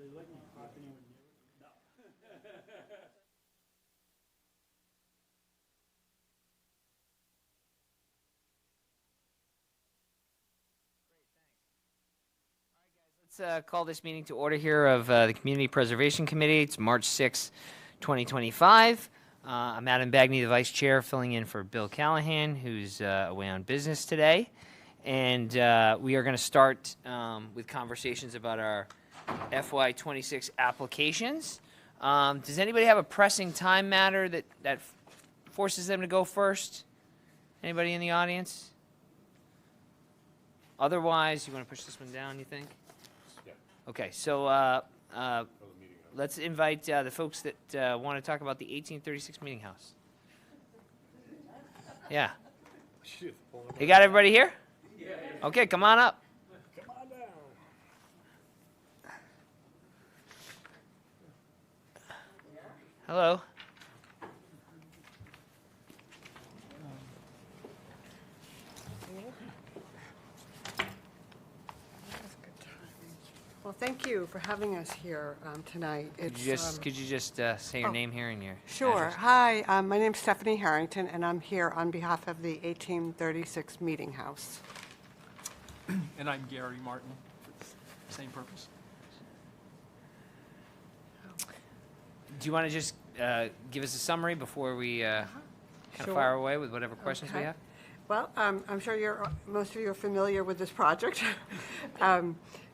they let me park anywhere near it? No. Let's call this meeting to order here of the Community Preservation Committee. It's March 6, 2025. I'm Adam Bagney, the Vice Chair, filling in for Bill Callahan, who's away on business today. And we are going to start with conversations about our FY26 applications. Does anybody have a pressing time matter that forces them to go first? Anybody in the audience? Otherwise, you want to push this one down, you think? Yeah. Okay, so let's invite the folks that want to talk about the 1836 Meeting House. Yeah. You got everybody here? Yeah. Okay, come on up. Come on down. Hello. Well, thank you for having us here tonight. Could you just say your name here and your Sure. address? Hi, my name's Stephanie Harrington, and I'm here on behalf of the 1836 Meeting House. And I'm Gary Martin, for the same purpose. Do you want to just give us a summary before we kind of Sure. fire away with whatever questions we Okay. have? Well, I'm sure most of you are familiar with this project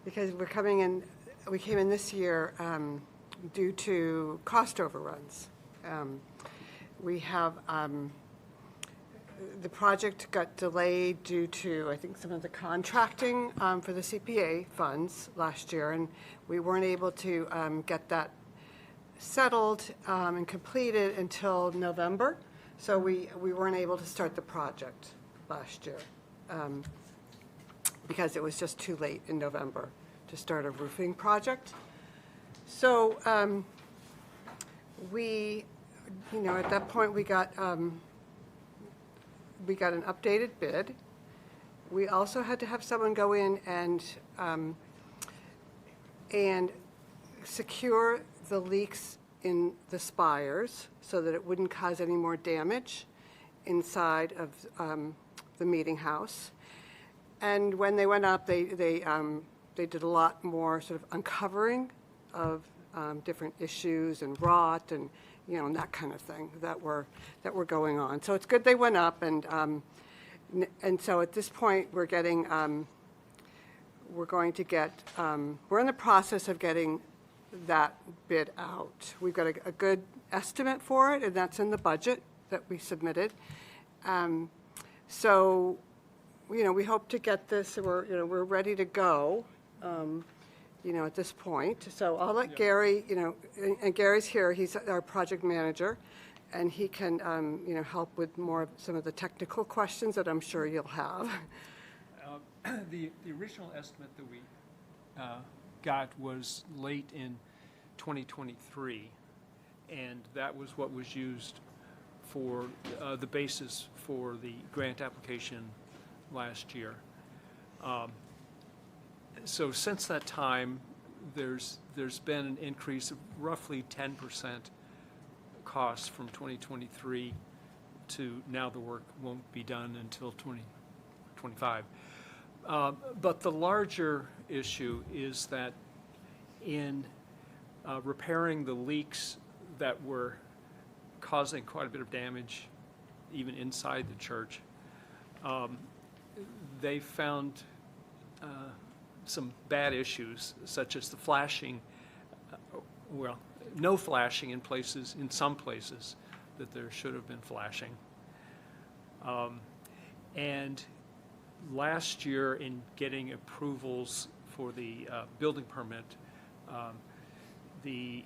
because we came in this year due to cost overruns. We have the project got delayed due to, I think, some of the contracting for the CPA funds last year, and we weren't able to get that settled and completed until November. So we weren't able to start the project last year because it was just too late in November to start a roofing project. So at that point we got an updated bid. We also had to have someone go in and secure the leaks in the spires so that it wouldn't cause any more damage inside of the meeting house. And when they went up, they did a lot more sort of uncovering of different issues and rot and that kind of thing that were going on. So it's good they went up, and so at this point we're in the process of getting that bid out. We've got a good estimate for it, and that's in the budget that we submitted. So, we hope to get this. We're ready to go. At this point. So I'll let Gary. And Gary's here. He's our project manager, and he can help with more of some of the technical questions that I'm sure you'll have. The original estimate that we got was late in 2023, and that was what was used for the basis for the grant application last year. So since that time, there's been an increase of roughly 10% cost from 2023 to now. The work won't be done until 2025. But the larger issue is that in repairing the leaks that were causing quite a bit of damage, even inside the church, they found some bad issues, such as the flashing, no flashing in some places that there should have been flashing. And last year, in getting approvals for the building permit, the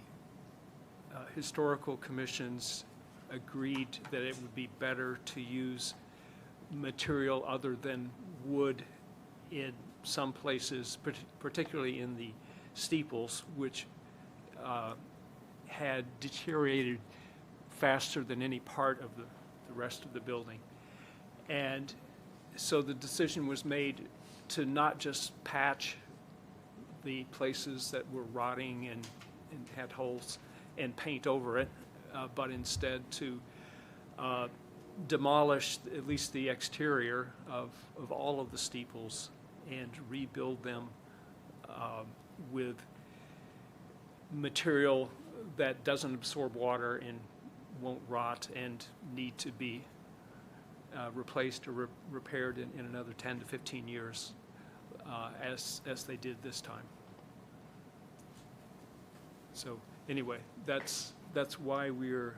historical commissions agreed that it would be better to use material other than wood in some places, particularly in the steeples, which had deteriorated faster than any part of the rest of the building. And so the decision was made to not just patch the places that were rotting and had holes and paint over it, but instead to demolish at least the exterior of all of the steeples and rebuild them with material that doesn't absorb water and won't rot and need to be replaced or repaired in another 10 to 15 years, as they did this time. So anyway, that's why we're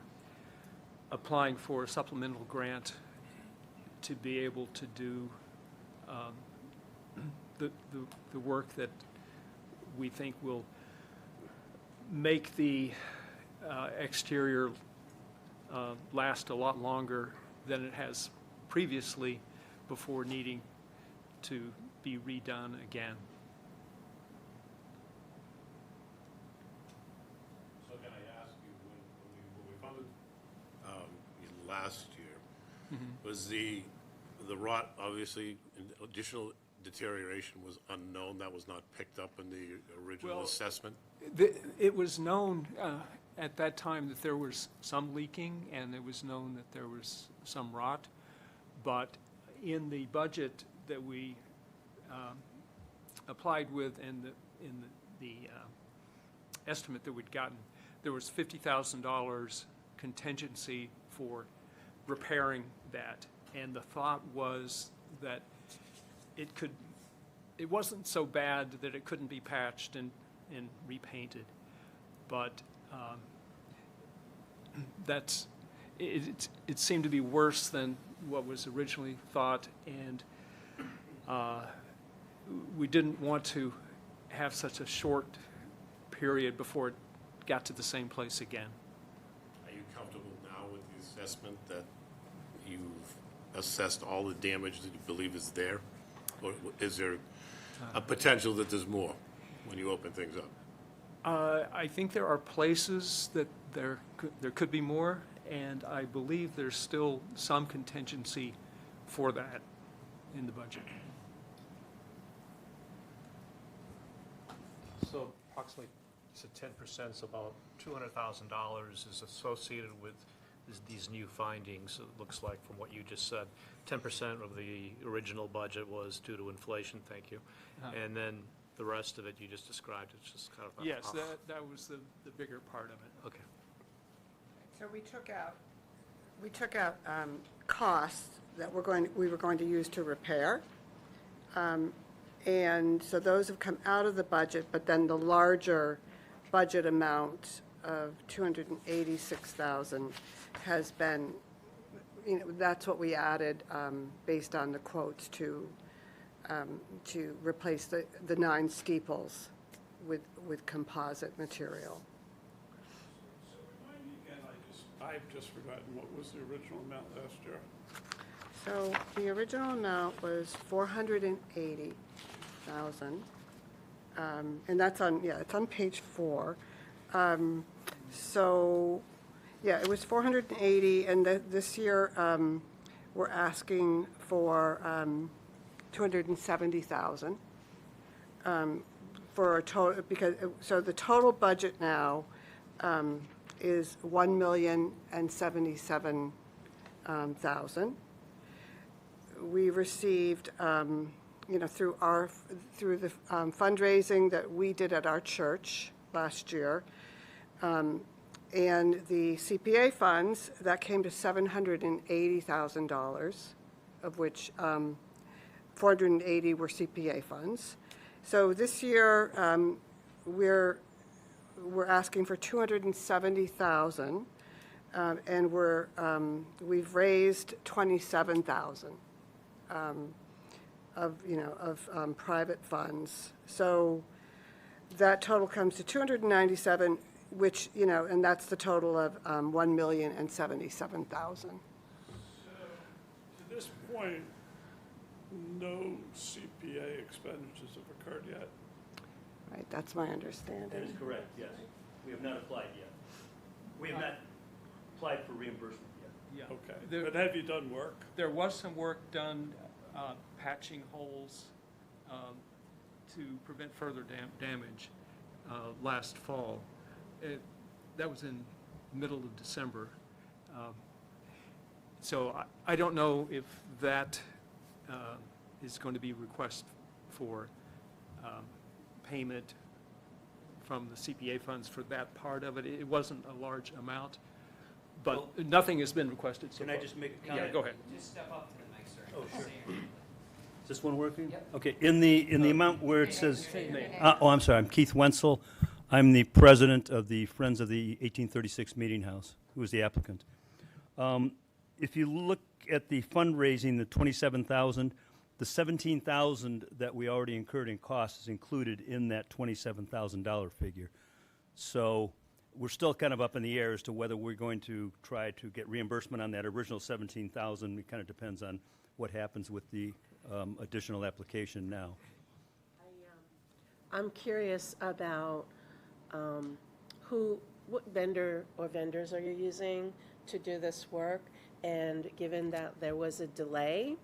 applying for a supplemental grant to be able to do the work that we think will make the exterior last a lot longer than it has previously before needing to be redone again. So can I ask you, when we funded last year, was the rot, obviously, additional deterioration was unknown, that was not picked up in the original Well, assessment? It was known at that time that there was some leaking, and it was known that there was some rot, but in the budget that we applied with and in the estimate that we'd gotten, there was $50,000 contingency for repairing that, and the thought was that it wasn't so bad that it couldn't be patched and repainted, but it seemed to be worse than what was originally thought, and we didn't want to have such a short period before it got to the same place again. Are you comfortable now with the assessment that you've assessed all the damage that you believe is there? Or is there a potential that there's more when you open things up? I think there are places that there could be more, and I believe there's still some contingency for that in the budget. So approximately, you said 10%, so about $200,000 is associated with these new findings, it looks like, from what you just said. 10% of the original budget was due to inflation, thank you. And then the rest of it you just described, it's just kind of... Yes, that was the bigger part of it. Okay. So we took out costs that we were going to use to repair. And so those have come out of the budget, but then the larger budget amount of $286,000 has been, that's what we added based on the quotes to replace the 9 steeples with composite material. So remind me again, I've just forgotten, what was the original amount last year? So the original amount was $480,000. And that's on, it's on page 4. So, yeah, it was 480, and this year we're asking for 270,000 for a total, so the total budget now is 1,077,000. We received, through the fundraising that we did at our church last year, and the CPA funds, that came to $780,000, of which 480 were CPA funds. So this year, we're asking for 270,000, and we've raised 27,000 of private funds. So that total comes to 297, which, and that's the total of 1,077,000. So, to this point, no CPA expenditures have occurred yet. Right, that's my understanding. That is correct, yes. We have not applied yet. We have not applied for reimbursement yet. Yeah. Okay, There- but have you done work? There was some work done patching holes to prevent further damage last fall. That was in middle of December. So I don't know if that is going to be request for payment from the CPA funds for that part of it. It wasn't a large amount, but nothing has been requested so Can far. I just make a Yeah, comment? go ahead. Just step up to the mic, sir. Oh, sure. Is this one working? Yep. Okay, in the amount where it says, name. I'm sorry, I'm Keith Wenzel. I'm the president of the Friends of the 1836 Meeting House, who is the applicant. If you look at the fundraising, the 27,000, the 17,000 that we already incurred in costs is included in that $27,000 figure. So we're still kind of up in the air as to whether we're going to try to get reimbursement on that original 17,000. It kind of depends on what happens with the additional application now. I'm curious about what vendor or vendors are you using to do this work? And given that there was a delay,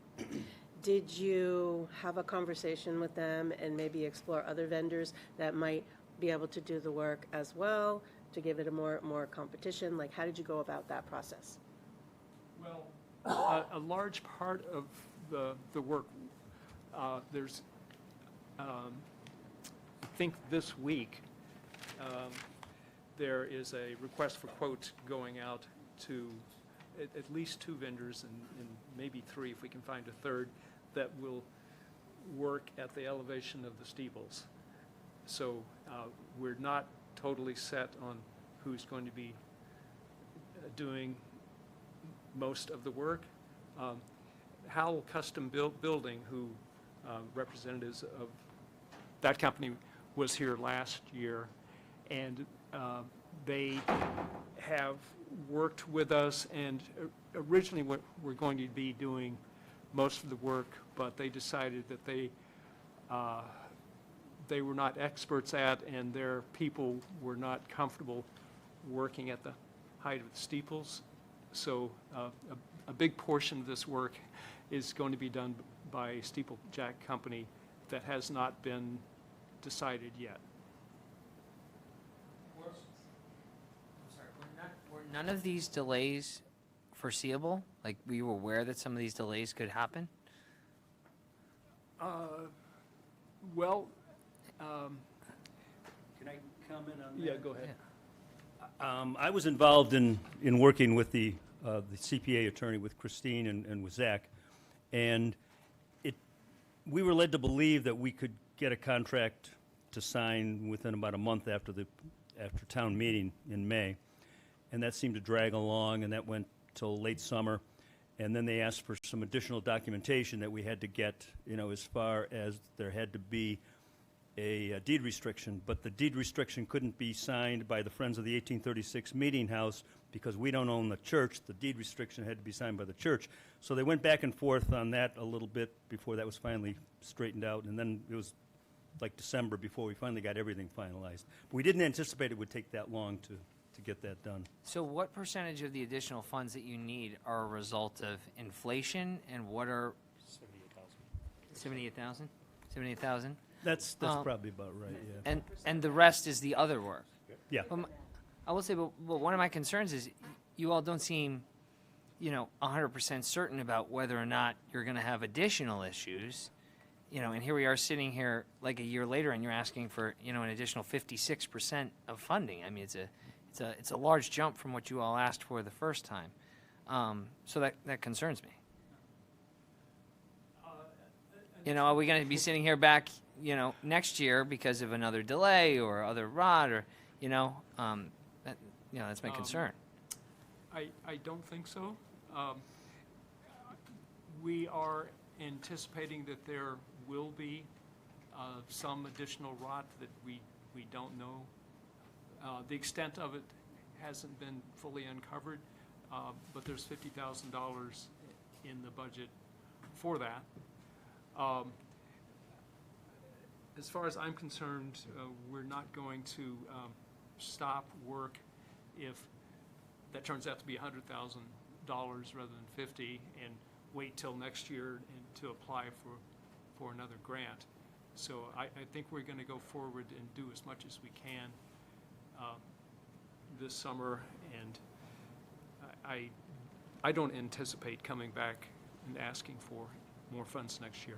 did you have a conversation with them and maybe explore other vendors that might be able to do the work as well, to give it a more competition? Like, how did you go about that process? Well, a large part of the work, there's, I think this week, there is a request for quotes going out to at least 2 vendors and maybe 3 if we can find a third that will work at the elevation of the steeples. So we're not totally set on who's going to be doing most of the work. Howell Custom Building, who representatives of that company was here last year, and they have worked with us, and originally what we're going to be doing most of the work, but they decided that they were not experts at, and their people were not comfortable working at the height of the steeples. So a big portion of this work is going to be done by a steeplejack company that has not been decided yet. Were none of these delays foreseeable? Like, were you aware that some of these delays could happen? Well, Can I comment on that? yeah, go ahead. I was involved in working with the CPA attorney, with Christine and with Zach, and we were led to believe that we could get a contract to sign within about a month after town meeting in May, and that seemed to drag along, and that went till late summer, and then they asked for some additional documentation that we had to get, as far as there had to be a deed restriction, but the deed restriction couldn't be signed by the Friends of the 1836 Meeting House because we don't own the church. The deed restriction had to be signed by the church. So they went back and forth on that a little bit before that was finally straightened out, and then it was like December before we finally got everything finalized. But we didn't anticipate it would take that long to get that done. So what percentage of the additional funds that you need are a result of inflation, and what are 78,000? 78,000? That's probably about right, yeah. And the rest is the other work. Yeah. I will say, but one of my concerns is you all don't seem, 100% certain about whether or not you're going to have additional issues. And here we are sitting here like a year later, and you're asking for, an additional 56% of funding. I mean, it's a large jump from what you all asked for the first time. So that concerns me. Are we going to be sitting here back, next year because of another delay or other rod, or, that's my concern. I don't think so. We are anticipating that there will be some additional rot that we don't know. The extent of it hasn't been fully uncovered, but there's $50,000 in the budget for that. As far as I'm concerned, we're not going to stop work if that turns out to be $100,000 rather than $50,000, and wait till next year to apply for another grant. So I think we're going to go forward and do as much as we can this summer, and I don't anticipate coming back and asking for more funds next year.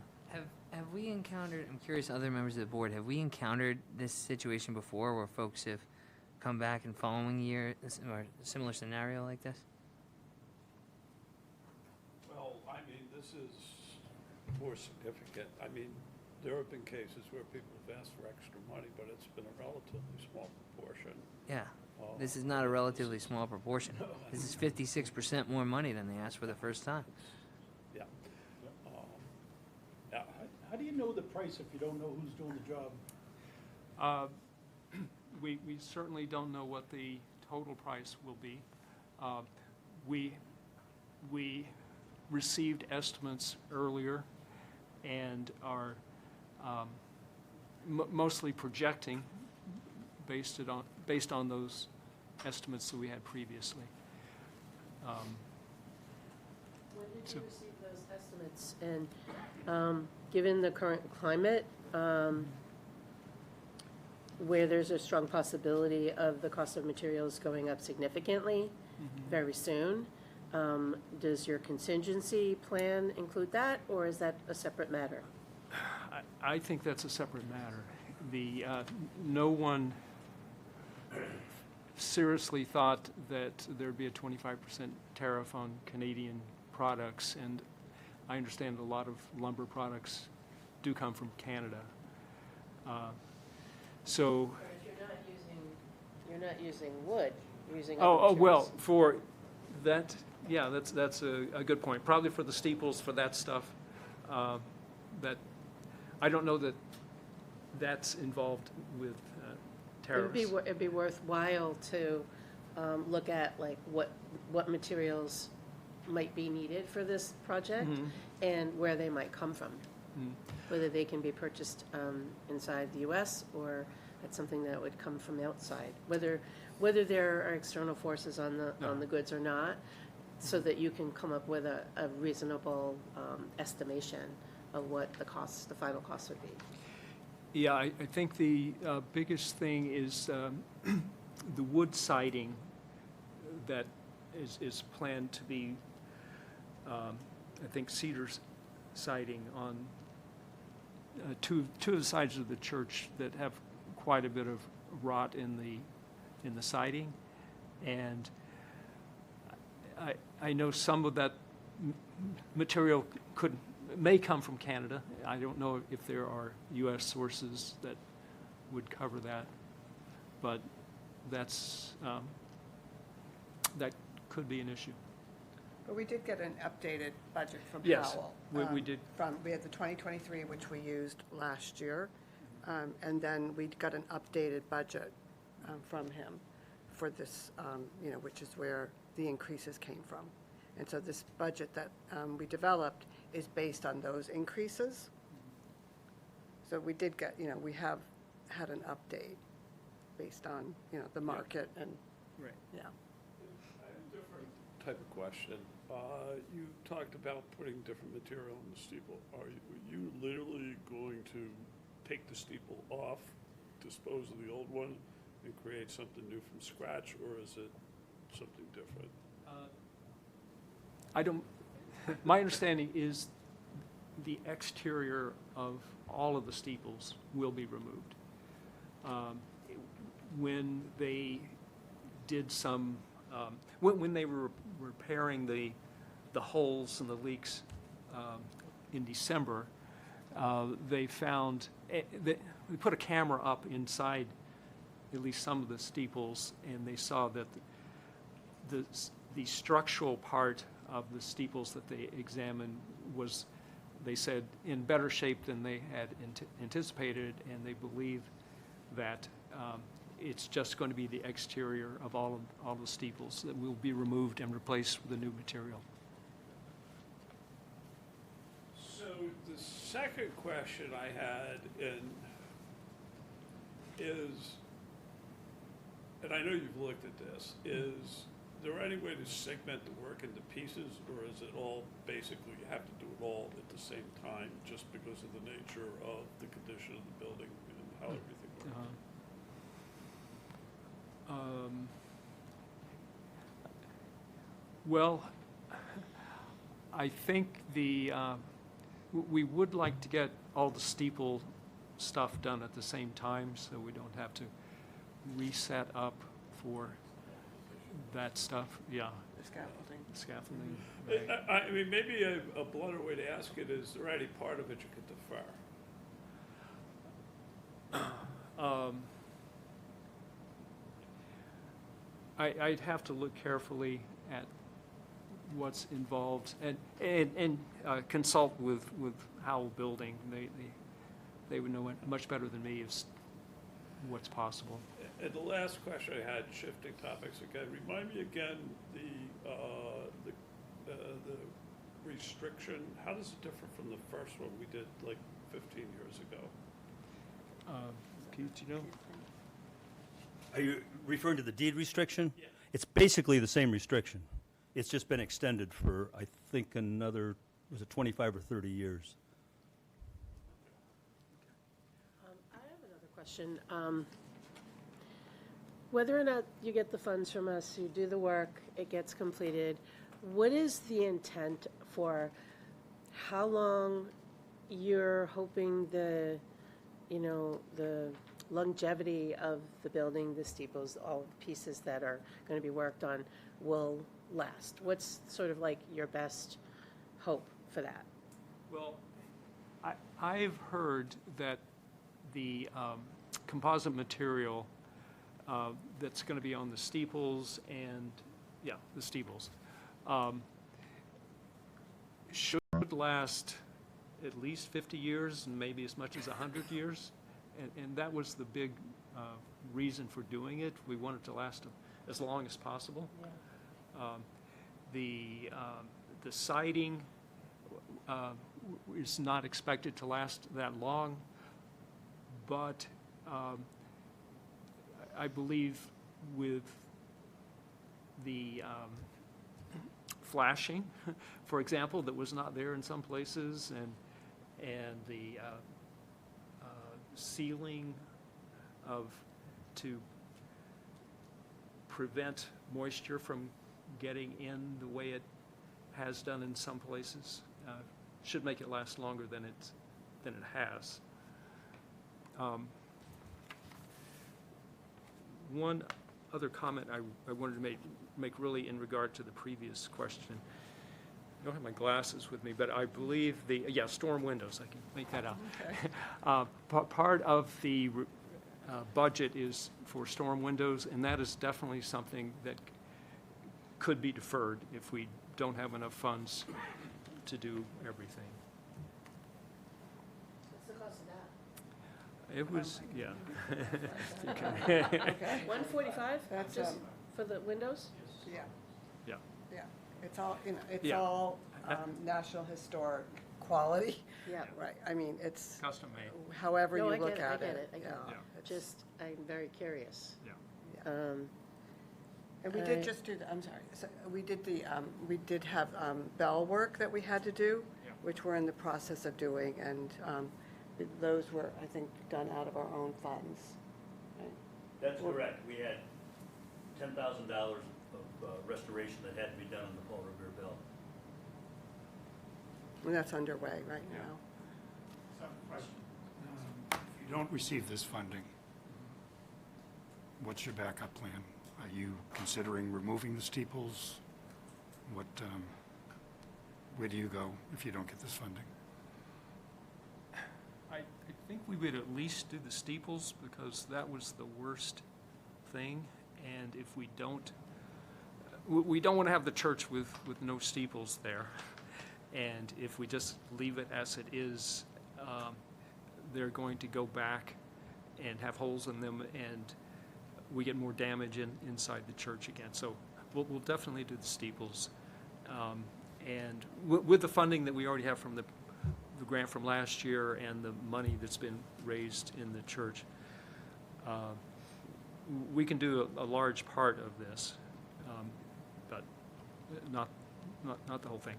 Have we encountered, I'm curious, other members of the board, have we encountered this situation before where folks have come back in following year, or a similar scenario like this? Well, I mean, this is more significant. I mean, there have been cases where people have asked for extra money, but it's been a relatively small proportion. Yeah, this is not a relatively small proportion. This is 56% more money than they asked for the first time. Yeah. Yeah, How do you know the price if you don't know who's doing the job? We certainly don't know what the total price will be. We received estimates earlier and are mostly projecting based on those estimates that we had previously. When did So- you receive those estimates? And given the current climate, where there's a strong possibility of the cost of materials going up significantly very soon, does your contingency plan include that, or is that a separate matter? I think that's a separate matter. No one seriously thought that there'd be a 25% tariff on Canadian products, and I understand a lot of lumber products do come from Canada. So, But if you're not using wood, you're using oh, other well, materials. for that, yeah, that's a good point. Probably for the steeples, for that stuff, that, I don't know that that's involved with tariffs. It'd be worthwhile to look at like what materials might be needed for this project and where they might come from. Whether they can be purchased inside the U.S. or it's something that would come from outside. Whether there are external forces on the goods or not, so that you can come up with a reasonable estimation of what the final cost would be. Yeah, I think the biggest thing is the wood siding that is planned to be, I think, cedar siding on two of the sides of the church that have quite a bit of rot in the siding, and I know some of that material may come from Canada. I don't know if there are U.S. sources that would cover that, but that could be an issue. But we did get an updated budget from Yes, Powell. we did. We had the 2023, which we used last year, and then we got an updated budget from him for this, which is where the increases came from. And so this budget that we developed is based on those increases. So we did get, we have had an update based on, the market and, Right. yeah. I have a different type of question. You talked about putting different material in the steeple. Are you literally going to take the steeple off, dispose of the old one, and create something new from scratch, or is it something different? My understanding is the exterior of all of the steeples will be removed. When they did when they were repairing the holes and the leaks in December, they found, we put a camera up inside at least some of the steeples, and they saw that the structural part of the steeples that they examined was, they said, in better shape than they had anticipated, and they believe that it's just going to be the exterior of all the steeples that will be removed and replaced with a new material. So the second question I had is, and I know you've looked at this, is there any way to segment the work into pieces, or is it all basically, you have to do it all at the same time, just because of the nature of the condition of the building and how everything works? Well, I think we would like to get all the steeple stuff done at the same time, so we don't have to reset up for that stuff, yeah. The scaffolding. Scaffolding, right. I mean, maybe a blunter way to ask it is there any part of it you could defer? I'd have to look carefully at what's involved and consult with Howell Building. They would know it much better than me what's possible. And the last question I had, shifting topics again, remind me again, the restriction, how does it differ from the first one we did like 15 years ago? Keith, do you know? Are you referring to the deed restriction? Yeah. It's basically the same restriction. It's just been extended for, I think, another, was it 25 or 30 years? I have another question. Whether or not you get the funds from us, you do the work, it gets completed, what is the intent for how long you're hoping the longevity of the building, the steeples, all the pieces that are going to be worked on will last? What's sort of like your best hope for that? Well, I've heard that the composite material that's going to be on the steeples and, yeah, the steeples, should last at least 50 years and maybe as much as 100 years. And that was the big reason for doing it. We want it to last as long as possible. Yeah. The siding is not expected to last that long, but I believe with the flashing, for example, that was not there in some places, and the sealing to prevent moisture from getting in the way it has done in some places, should make it last longer than it has. One other comment I wanted to make really in regard to the previous question. I don't have my glasses with me, but I believe storm windows, I can make that out. Okay. Part of the budget is for storm windows, and that is definitely something that could be deferred if we don't have enough funds to do everything. What's the cost of that? It was, yeah. Okay. 145? That's, Just for the windows? Yeah, Yeah. yeah. It's all, it's Yeah. all National Historic quality. Yeah. Right, I mean, it's Custom made. however you No, I look get it, at I it. get it, I get yeah, it. it's- Just, I'm very curious. Yeah. And we did just do, I'm sorry, so we did have bell work that we had to do, Yeah. which we're in the process of doing, and those were, I think, done out of our own funds. Right? That's correct. We had $10,000 of restoration that had to be done on the Paul Revere Bell. And that's underway right Yeah. now. If you don't receive this funding, what's your backup plan? Are you considering removing the steeples? Where do you go if you don't get this funding? I think we would at least do the steeples because that was the worst thing. And if we don't want to have the church with no steeples there. And if we just leave it as it is, they're going to go back and have holes in them, and we get more damage inside the church again. So we'll definitely do the steeples. And with the funding that we already have from the grant from last year and the money that's been raised in the church, we can do a large part of this. not the whole thing.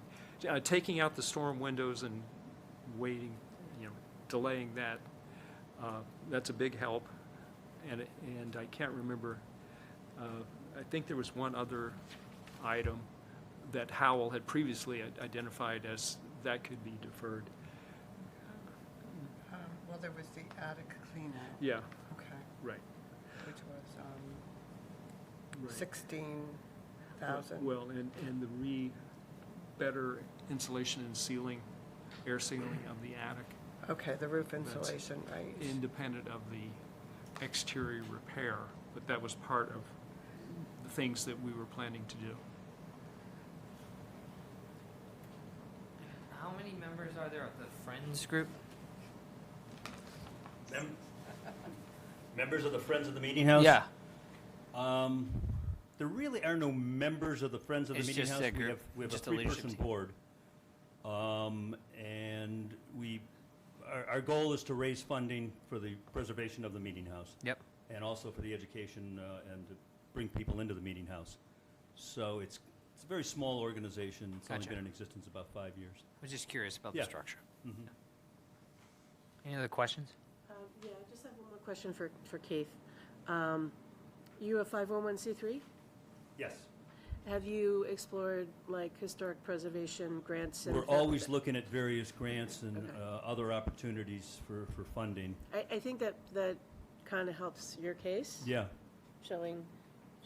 Taking out the storm windows and waiting, delaying that, that's a big help. And I can't remember, I think there was one other item that Howell had previously identified as that could be deferred. Well, there was the attic cleanout. Yeah, Okay. right. Which was Right. 16,000. Well, and the better insulation and sealing, air sealing of the attic, Okay, the roof insulation, right. independent of the exterior repair, but that was part of the things that we were planning to do. How many members are there of the Friends group? Members of the Friends of the Meeting House? Yeah. There really are no members of the Friends of the It's Meeting just House. a group, We have a just a leadership three-person team. board. And our goal is to raise funding for the preservation of the Meeting House. Yep. And also for the education and to bring people into the Meeting House. So it's a very small organization. It's only Gotcha. been in existence about 5 years. I was just curious about Yeah. the structure. Mhm. Any other questions? Yeah, I just have one more question for Keith. You a 501c3? Yes. Have you explored like historic preservation grants? and We're always looking at various grants and Okay. other opportunities for funding. I think that kind of helps your case, Yeah. showing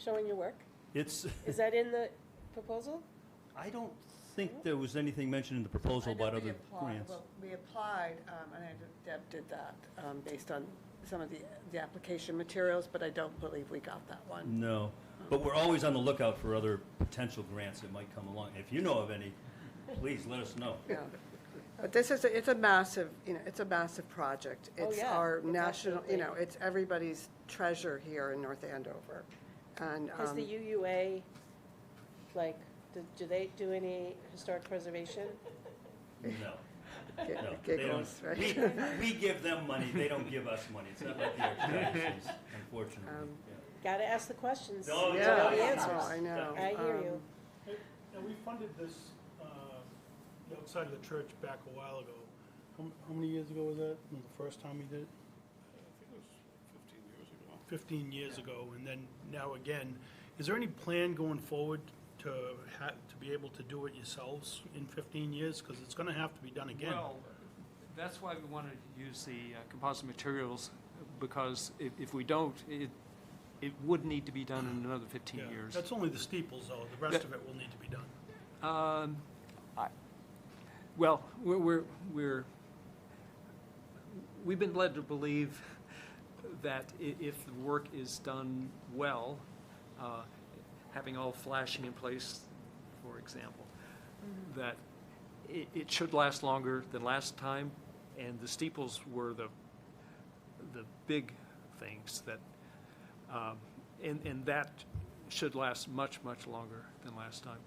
your work. It's, Is that in the proposal? I don't think there was anything mentioned in the proposal about other grants. Well, we applied, and I did- Deb did that, based on some of the application materials, but I don't believe we got that one. No, but we're always on the lookout for other potential grants that might come along. If you know of any, please let us know. Yeah. But this is, it's a massive, it's a massive project. Oh, It's yeah, our it's national, absolutely- it's everybody's treasure here in North Andover. And, Is the UUA, like, do they do any historic preservation? No. gi- No, they giggles, don't. right? We give them money, they don't give us money. It's not like the archdiocese, unfortunately. Yeah. Got to ask the questions. No, to yeah. know the Oh, answers. I know. I hear you. Now, we funded this outside of the church back a while ago. How many years ago was that? The first time we did it? I think it was 15 years ago. 15 years ago, and then now again. Is there any plan going forward to be able to do it yourselves in 15 years? Because it's going to have to be done again. Well, that's why we wanted to use the composite materials, because if we don't, it would need to be done in another 15 Yeah, years. that's only the steeples, though. The rest of it will need to be done. Well, we've been led to believe that if the work is done well, having all flashing in place, for example, that it should last longer than last time, and the steeples were the big things that, and that should last much, much longer than last time.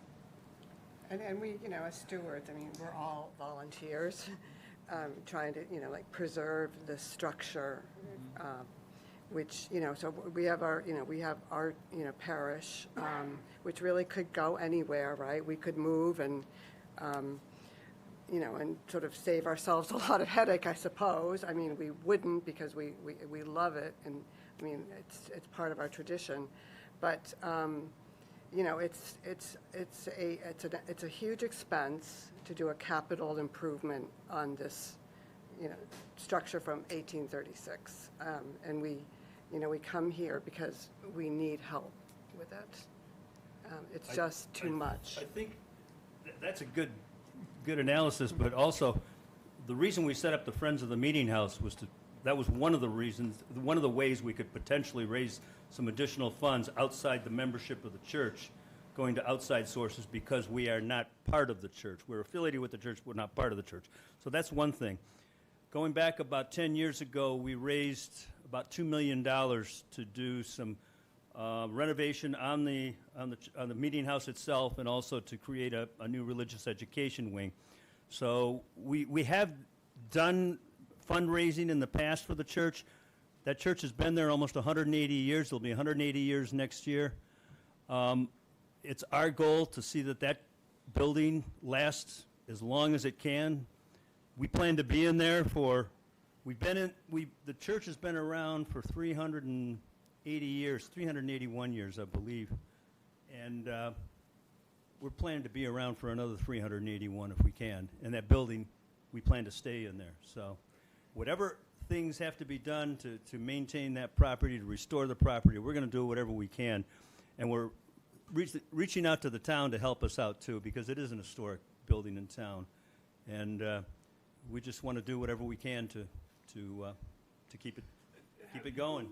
And we, as stewards, we're all volunteers, trying to, preserve the structure, which, so we have our parish, which really could go anywhere, right? We could move and, and sort of save ourselves a lot of headache, I suppose. We wouldn't, because we love it, and, it's part of our tradition. But, it's a huge expense to do a capital improvement on this, structure from 1836. And we come here because we need help with it. It's just too much. I think that's a good analysis, but also, the reason we set up the Friends of the Meeting House was that was one of the reasons, one of the ways we could potentially raise some additional funds outside the membership of the church, going to outside sources, because we are not part of the church. We're affiliated with the church, we're not part of the church. So that's one thing. Going back about 10 years ago, we raised about $2 million to do some renovation on the meeting house itself, and also to create a new religious education wing. So we have done fundraising in the past for the church. That church has been there almost 180 years. It'll be 180 years next year. it's our goal to see that that building lasts as long as it can. We plan to be in there for, the church has been around for 380 years, 381 years, I believe. And we're planning to be around for another 381 if we can. And that building, we plan to stay in there. So whatever things have to be done to maintain that property, to restore the property, we're going to do whatever we can. And we're reaching out to the town to help us out too, because it is an historic building in town. And we just want to do whatever we can to keep it going.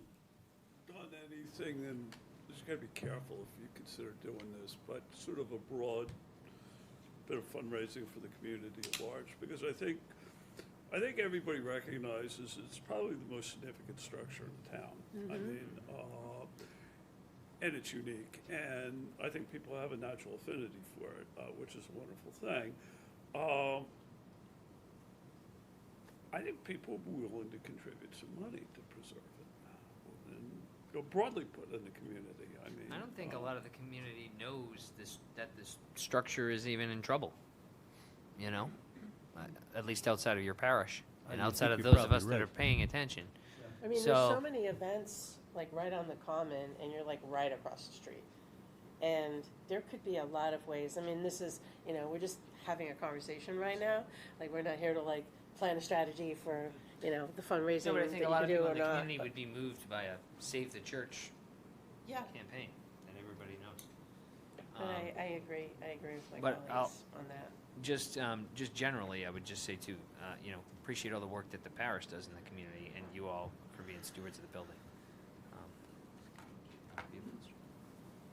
Done anything, and just gotta be careful if you consider doing this, but sort of a broad bit of fundraising for the community at large, because I think everybody recognizes it's probably the most significant structure in town. I mean, and it's unique, and I think people have a natural affinity for it, which is a wonderful thing. I think people will be willing to contribute some money to preserve it, and broadly put in the community. I mean, I don't think a lot of the community knows that this structure is even in trouble, you know? At least outside of your parish, and I outside think of you're those of us probably that are right. paying attention. I mean, there's so many events, like right on the common, and you're like right across the street. And there could be a lot of ways. I mean, this is, we're just having a conversation right now. Like, we're not here to like plan a strategy for, the fundraising No, but I that think you a lot of could do people or in the not. community would be moved by a Save the Church Yeah, campaign that everybody knows. but I agree. I agree with my but colleagues on that. Just generally, I would just say too, appreciate all the work that the parish does in the community, and you all for being stewards of the building.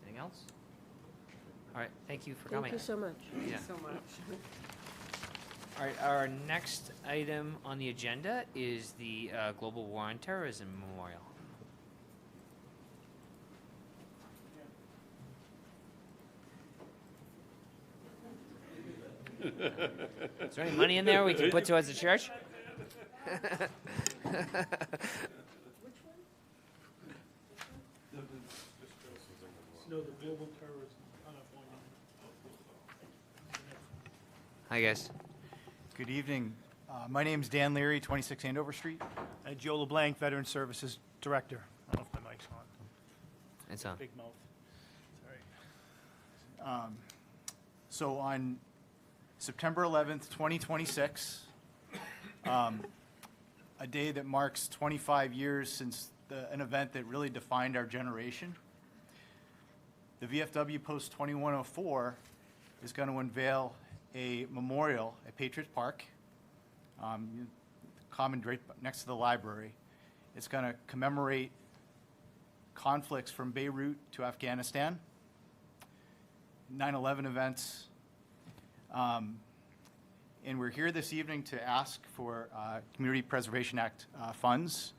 Anything else? All right, thank you for coming. Thank you so much. Yeah. So much. All right, our next item on the agenda is the Global War on Terrorism Memorial. Is there any money in there we can put towards the church? No, the global terrorism. Hi, guys. Good evening. My name's Dan Leary, 26 Andover Street. Joe LeBlanc, Veteran Services Director. I don't know if my mic's on. It's on. Big mouth. Sorry. So on September 11th, 2026, a day that marks 25 years since an event that really defined our generation, the VFW Post 2104 is going to unveil a memorial at Patriot Park, common right next to the library. It's going to commemorate conflicts from Beirut to Afghanistan, 9/11 events, and we're here this evening to ask for Community Preservation Act funds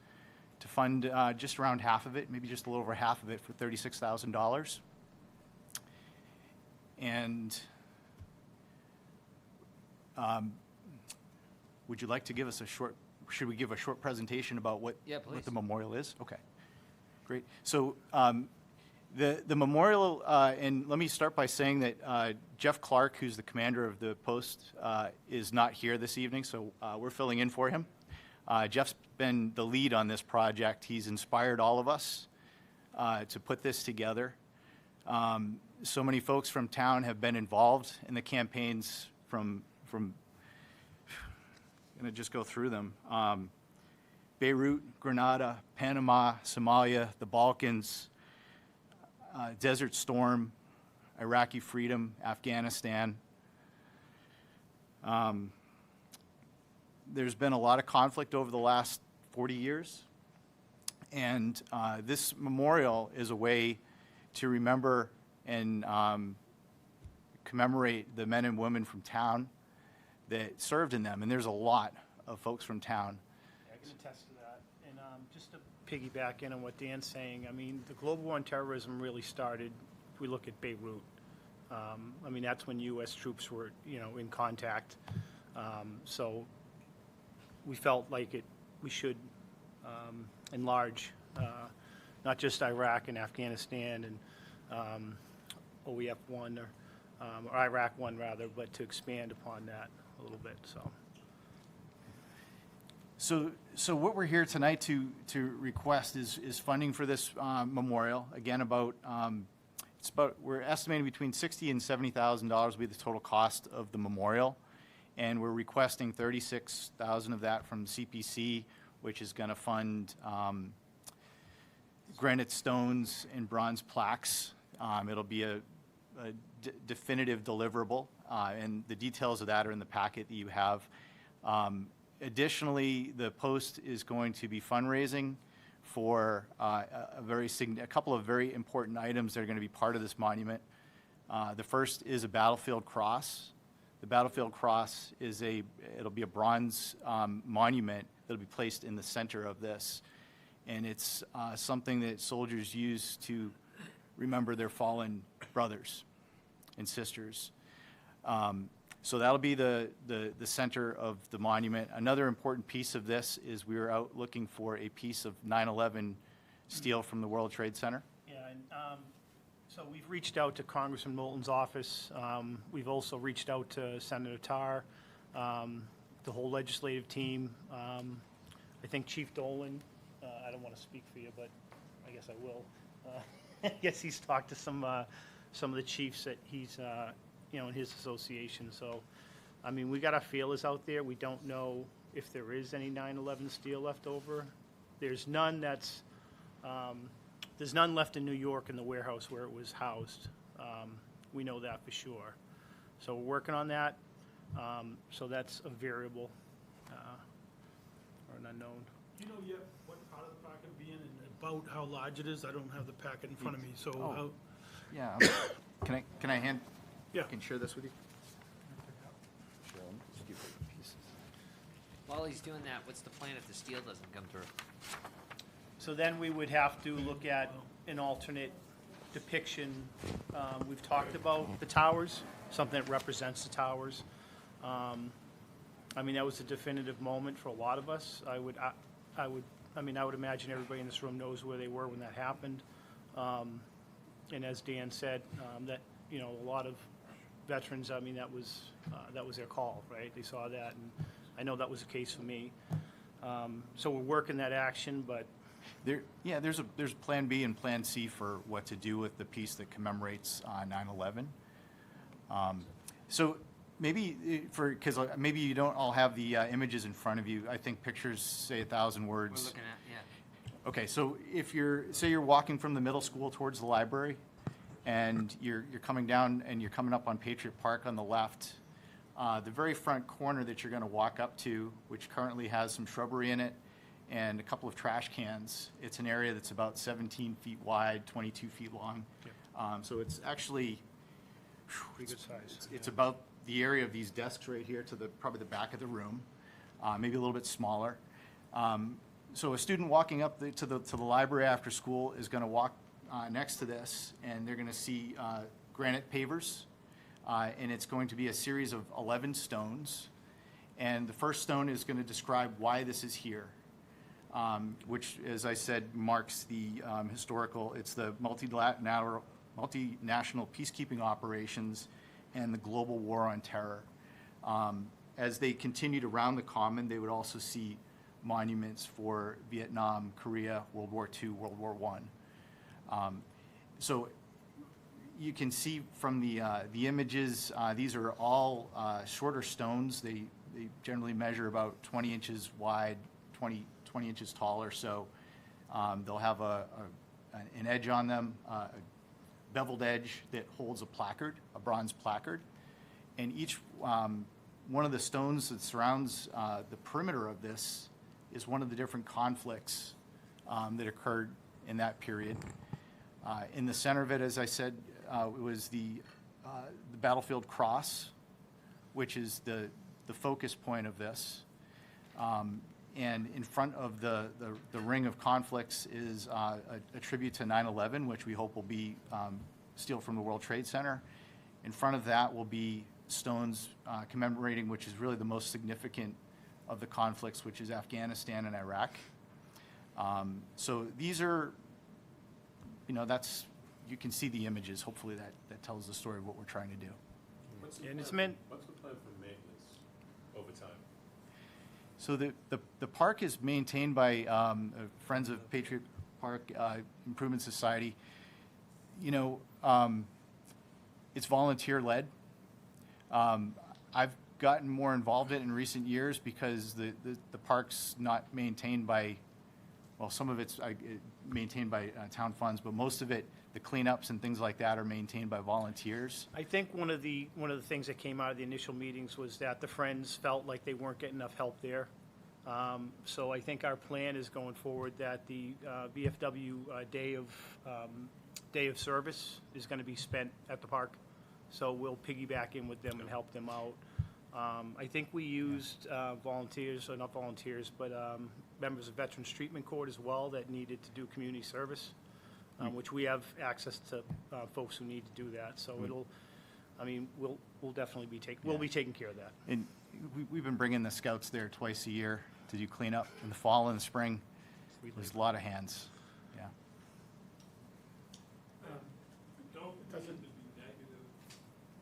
to fund just around half of it, maybe just a little over half of it, for $36,000. And would you like to give us should we give a short presentation about what the memorial is? Okay, great. So the memorial, and let me start by saying that Jeff Clark, who's the commander of the post, is not here this evening, so we're filling in for him. Jeff's been the lead on this project. He's inspired all of us to put this together. So many folks from town have been involved in the campaigns from I'm going to just go through them. Beirut, Grenada, Panama, Somalia, the Balkans, Desert Storm, Iraqi Freedom, Afghanistan. There's been a lot of conflict over the last 40 years, and this memorial is a way to remember and commemorate the men and women from town that served in them, and there's a lot of folks from town. I can attest to that. And just to piggyback in on what Dan's saying, I mean, the global war on terrorism really started, if we look at Beirut. I mean, that's when U.S. troops were, in contact. So we felt like we should enlarge not just Iraq and Afghanistan and OEF 1 or Iraq 1 rather, but to expand upon that a little bit, so. So what we're here tonight to request is funding for this memorial. Again, we're estimating between $60,000 and $70,000 will be the total cost of the memorial, and we're requesting $36,000 of that from CPC, which is going to fund granite stones and bronze plaques. It'll be a definitive deliverable, and the details of that are in the packet that you have. Additionally, the Post is going to be fundraising for a couple of very important items that are going to be part of this monument. The first is a battlefield cross. The battlefield cross it'll be a bronze monument that'll be placed in the center of this, and it's something that soldiers use to remember their fallen brothers and sisters. So that'll be the center of the monument. Another important piece of this is we were out looking for a piece of 9/11 steel from the World Trade Center. Yeah, and so we've reached out to Congressman Moulton's office. We've also reached out to Senator Tarr, the whole legislative team. I think Chief Dolan, I don't want to speak for you, but I guess I will. I guess he's talked to some of the chiefs that he's in his association. So, I mean, we got our feelers out there. We don't know if there is any 9/11 steel left over. There's none there's none left in New York in the warehouse where it was housed. We know that for sure. So we're working on that. So that's a variable or an unknown. Do you know yet what part of the packet it'll be in and about how large it is? I don't have the packet in front of me, so how, Yeah. Can I hand? Yeah. I can share this with you. While he's doing that, what's the plan if the steel doesn't come through? So then we would have to look at an alternate depiction. We've talked about the towers, something that represents the towers. I mean, that was a definitive moment for a lot of us. I would imagine everybody in this room knows where they were when that happened. And as Dan said, that, a lot of veterans, I mean, that was their call, right? They saw that, and I know that was the case for me. So we're working that action, but There's a Plan B and Plan C for what to do with the piece that commemorates 9/11. So maybe because maybe you don't all have the images in front of you. I think pictures say 1,000 words. We're looking at, yeah. Okay, so if say you're walking from the middle school towards the library, and you're coming down and you're coming up on Patriot Park on the left, the very front corner that you're going to walk up to, which currently has some shrubbery in it and a couple of trash cans, it's an area that's about 17 feet wide, 22 feet long. So it's actually pretty good size. it's about the area of these desks right here to probably the back of the room, maybe a little bit smaller. So a student walking up to the library after school is going to walk next to this, and they're going to see granite pavers, and it's going to be a series of 11 stones. And the first stone is going to describe why this is here, which, as I said, marks the it's the multinational peacekeeping operations and the global war on terror. As they continued around the common, they would also see monuments for Vietnam, Korea, World War II, World War I. So you can see from the images, these are all shorter stones. They generally measure about 20 inches wide, 20 inches tall or so. They'll have an edge on them, a beveled edge that holds a placard, a bronze placard. And each one of the stones that surrounds the perimeter of this is one of the different conflicts that occurred in that period. In the center of it, as I said, it was the battlefield cross, which is the focus point of this. And in front of the ring of conflicts is a tribute to 9/11, which we hope will be steel from the World Trade Center. In front of that will be stones commemorating, which is really the most significant of the conflicts, which is Afghanistan and Iraq. So these are, that's you can see the images. Hopefully that tells the story of what we're trying to do. And it's meant, What's the plan for maintenance over time? So the park is maintained by Friends of Patriot Park Improvement Society. You know, it's volunteer-led. I've gotten more involved in it in recent years because the park's not maintained by, well, some of it's maintained by town funds, but most of it, the cleanups and things like that, are maintained by volunteers. I think one of the things that came out of the initial meetings was that the Friends felt like they weren't getting enough help there. So I think our plan is going forward that the VFW day of service is going to be spent at the park. So we'll piggyback in with them and help them out. I think we used volunteers, or not volunteers, but members of Veterans Treatment Court as well that needed to do community service, which we have access to folks who need to do that. So we'll definitely be taking care of that. And we've been bringing the scouts there twice a year to do cleanup in the fall and the spring. There's a lot of hands. Yeah. Don't intend to be negative,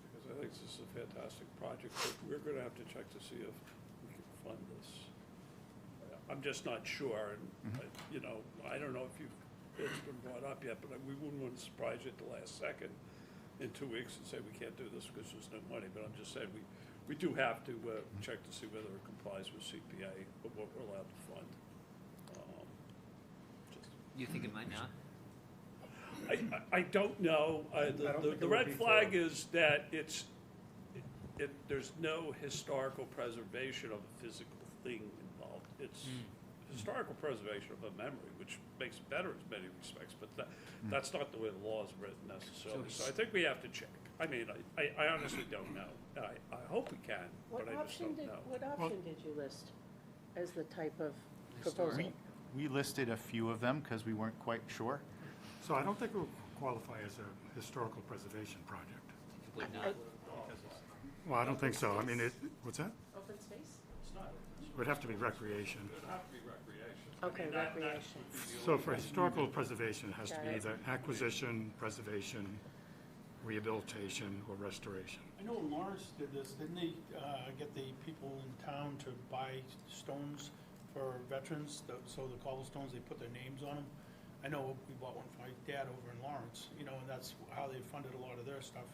because I think this is a fantastic project, but we're gonna have to check to see if we can fund this. I'm just not sure, and, you know, I don't know if it's been brought up yet, but we wouldn't want to surprise you at the last second in 2 weeks and say we can't do this because there's no money, but I'm just saying we do have to check to see whether it complies with CPA, of what we're allowed to fund. You think it might not? I don't know. The red flag is that there's no historical preservation of a physical thing involved. It's historical preservation of a memory, which makes it better in many respects, but that's not the way the law is written necessarily. So I think we have to check. I mean, I honestly don't know. I hope we can, but I just don't know. What option did you list as the type of proposal? We listed a few of them because we weren't quite sure. So I don't think it would qualify as a historical preservation project. Would not. Well, I don't think so. I mean, what's that? Open space? It would have to be recreation. It would have to be recreation. Okay, recreation. So for historical preservation, it has to Got be it. either acquisition, preservation, rehabilitation, or restoration. I know Lawrence did this, didn't they, get the people in town to buy stones for veterans, so the cobblestones, they put their names on them? I know we bought one for my dad over in Lawrence, you know, and that's how they funded a lot of their stuff.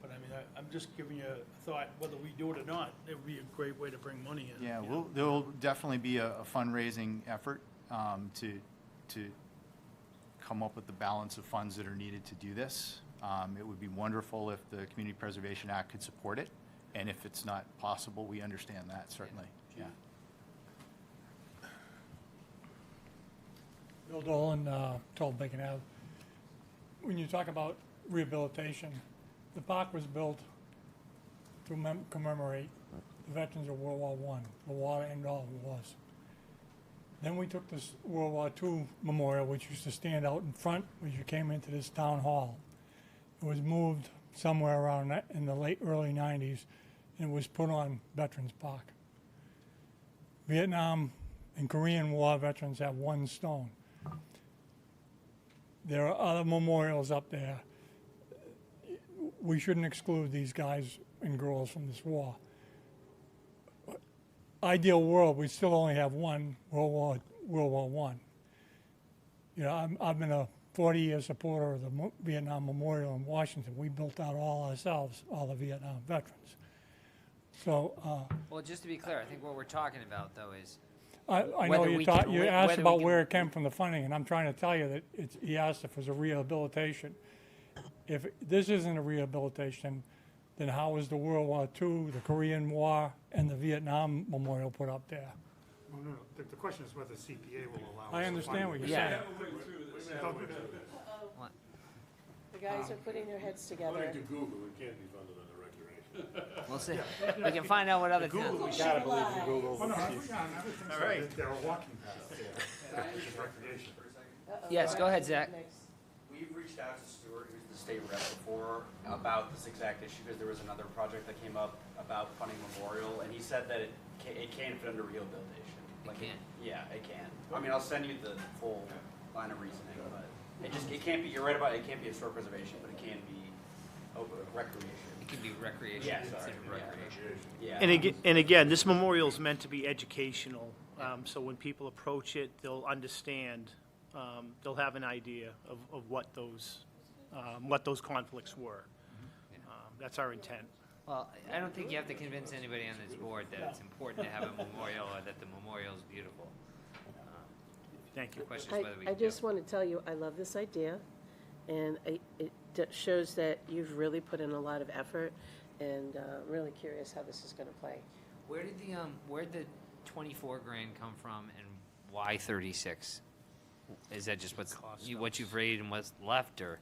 But I mean, I'm just giving you a thought, whether we do it or not, it would be a great way to bring money in. Yeah, you know? there will definitely be a fundraising effort to come up with the balance of funds that are needed to do this. It would be wonderful if the Community Preservation Act could support it, and if it's not possible, we understand that, certainly, yeah. Bill Dolan, 12 Bacon Ave. When you talk about rehabilitation, the park was built to commemorate the veterans of World War I, the war to end all wars. Then we took this World War II memorial, which used to stand out in front as you came into this town hall. It was moved somewhere around in the early 90s, and it was put on Veterans Park. Vietnam and Korean War veterans have one stone. There are other memorials up there. We shouldn't exclude these guys and girls from this war. Ideal world, we still only have one World War I. You know, I've been a 40-year supporter of the Vietnam Memorial in Washington. We built that all ourselves, all the Vietnam veterans. So, Well, just to be clear, I think what we're talking about, though, is I know whether you we talk, can you li- asked whether we about can- where it came from the funding, and I'm trying to tell you that he asked if it was a rehabilitation. If this isn't a rehabilitation, then how was the World War II, the Korean War, and the Vietnam Memorial put up there? Well, no, the question is whether CPA will allow. I us to understand fund what it. you're Yeah. saying. The guys are putting their heads together. According to Google, it can't be funded under recreation. we'll see. We can find out what other towns. Gotta believe in Google. Well, no, everything All right. there are walking paths there, which is recreation. Yes, go ahead, Zach. We've reached out to Stuart, who's the state rep before, about this exact issue, because there was another project that came up about funding memorial, and he said that it can fit under rehabilitation. It can? Yeah, it can. I mean, I'll send you the full line of reasoning, but it can't be, you're right about it, it can't be historic preservation, but it can be recreation. It could be recreation, Yeah, considered sorry, yeah. recreation. Yeah. And again, this memorial is meant to be educational, so when people approach it, they'll understand, they'll have an idea of what those conflicts were. That's our intent. Well, I don't think you have to convince anybody on this board that it's important to have a memorial or that the memorial is beautiful. Thank you. The question is whether we I can do just it. want to tell you, I love this idea, and it shows that you've really put in a lot of effort, and I'm really curious how this is going to play. Where'd the 24 grand come from, and why 36? Is that just what you've rated and what's left, or?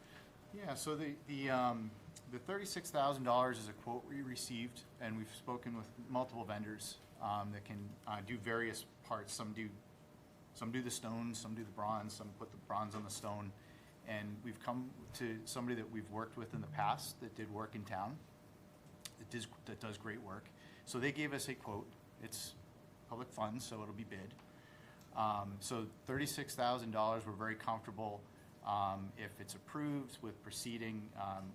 Yeah, so the $36,000 is a quote we received, and we've spoken with multiple vendors that can do various parts. Some do the stones, some do the bronze, some put the bronze on the stone. And we've come to somebody that we've worked with in the past that did work in town, that does great work. So they gave us a quote. It's public funds, so it'll be bid. So $36,000, we're very comfortable if it's approved with proceeding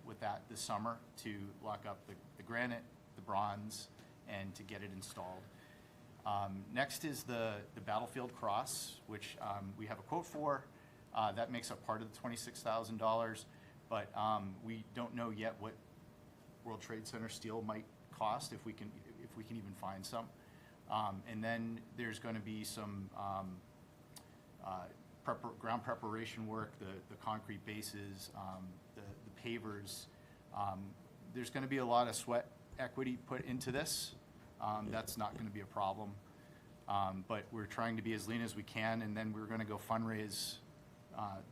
with that this summer to lock up the granite, the bronze, and to get it installed. Next is the Battlefield Cross, which we have a quote for. That makes up part of the $26,000, but we don't know yet what World Trade Center steel might cost if we can even find some. And then there's going to be some ground preparation work, the concrete bases, the pavers. There's going to be a lot of sweat equity put into this. That's not going to be a problem. But we're trying to be as lean as we can, and then we're going to go fundraise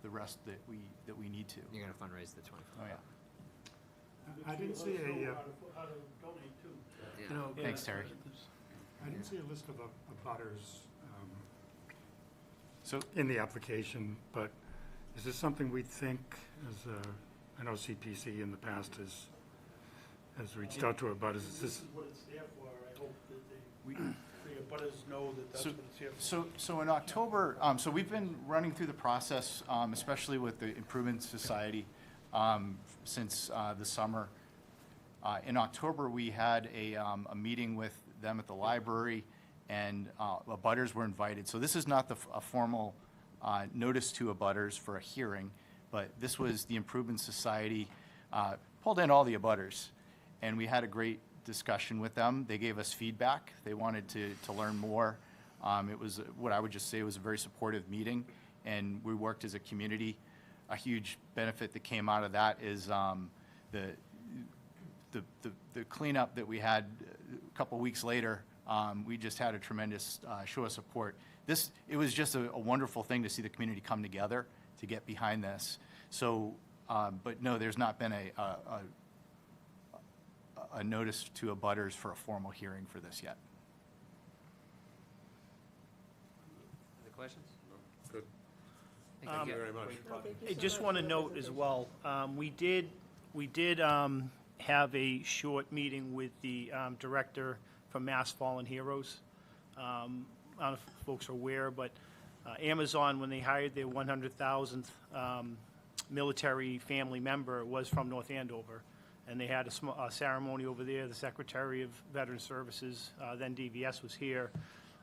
the rest that we need to. You're going to fundraise the 24. Oh, yeah. I didn't see How to donate too. Yeah. you know, Thanks, Terry. I didn't see a list of abutters So in the application, but is this something we think as I know CPC in the past has reached out to abutters. Is this What it's there for, I hope that the abutters know that that's what it's here for. So in October, so we've been running through the process, especially with the Improvement Society, since the summer. In October, we had a meeting with them at the library, and abutters were invited. So this is not a formal notice to abutters for a hearing, but this was the Improvement Society, pulled in all the abutters, and we had a great discussion with them. They gave us feedback. They wanted to learn more. It was what I would just say was a very supportive meeting, and we worked as a community. A huge benefit that came out of that is the cleanup that we had a couple weeks later. We just had a tremendous show of support. It was just a wonderful thing to see the community come together to get behind this. So, but no, there's not been a notice to abutters for a formal hearing for this yet. Other questions? Good. Thank you Very much. I just want to note as well, we did have a short meeting with the director from Mass Fallen Heroes. I don't know if folks are aware, but Amazon, when they hired their 100,000th military family member, was from North Andover. And they had a ceremony over there. The Secretary of Veteran Services, then DVS, was here.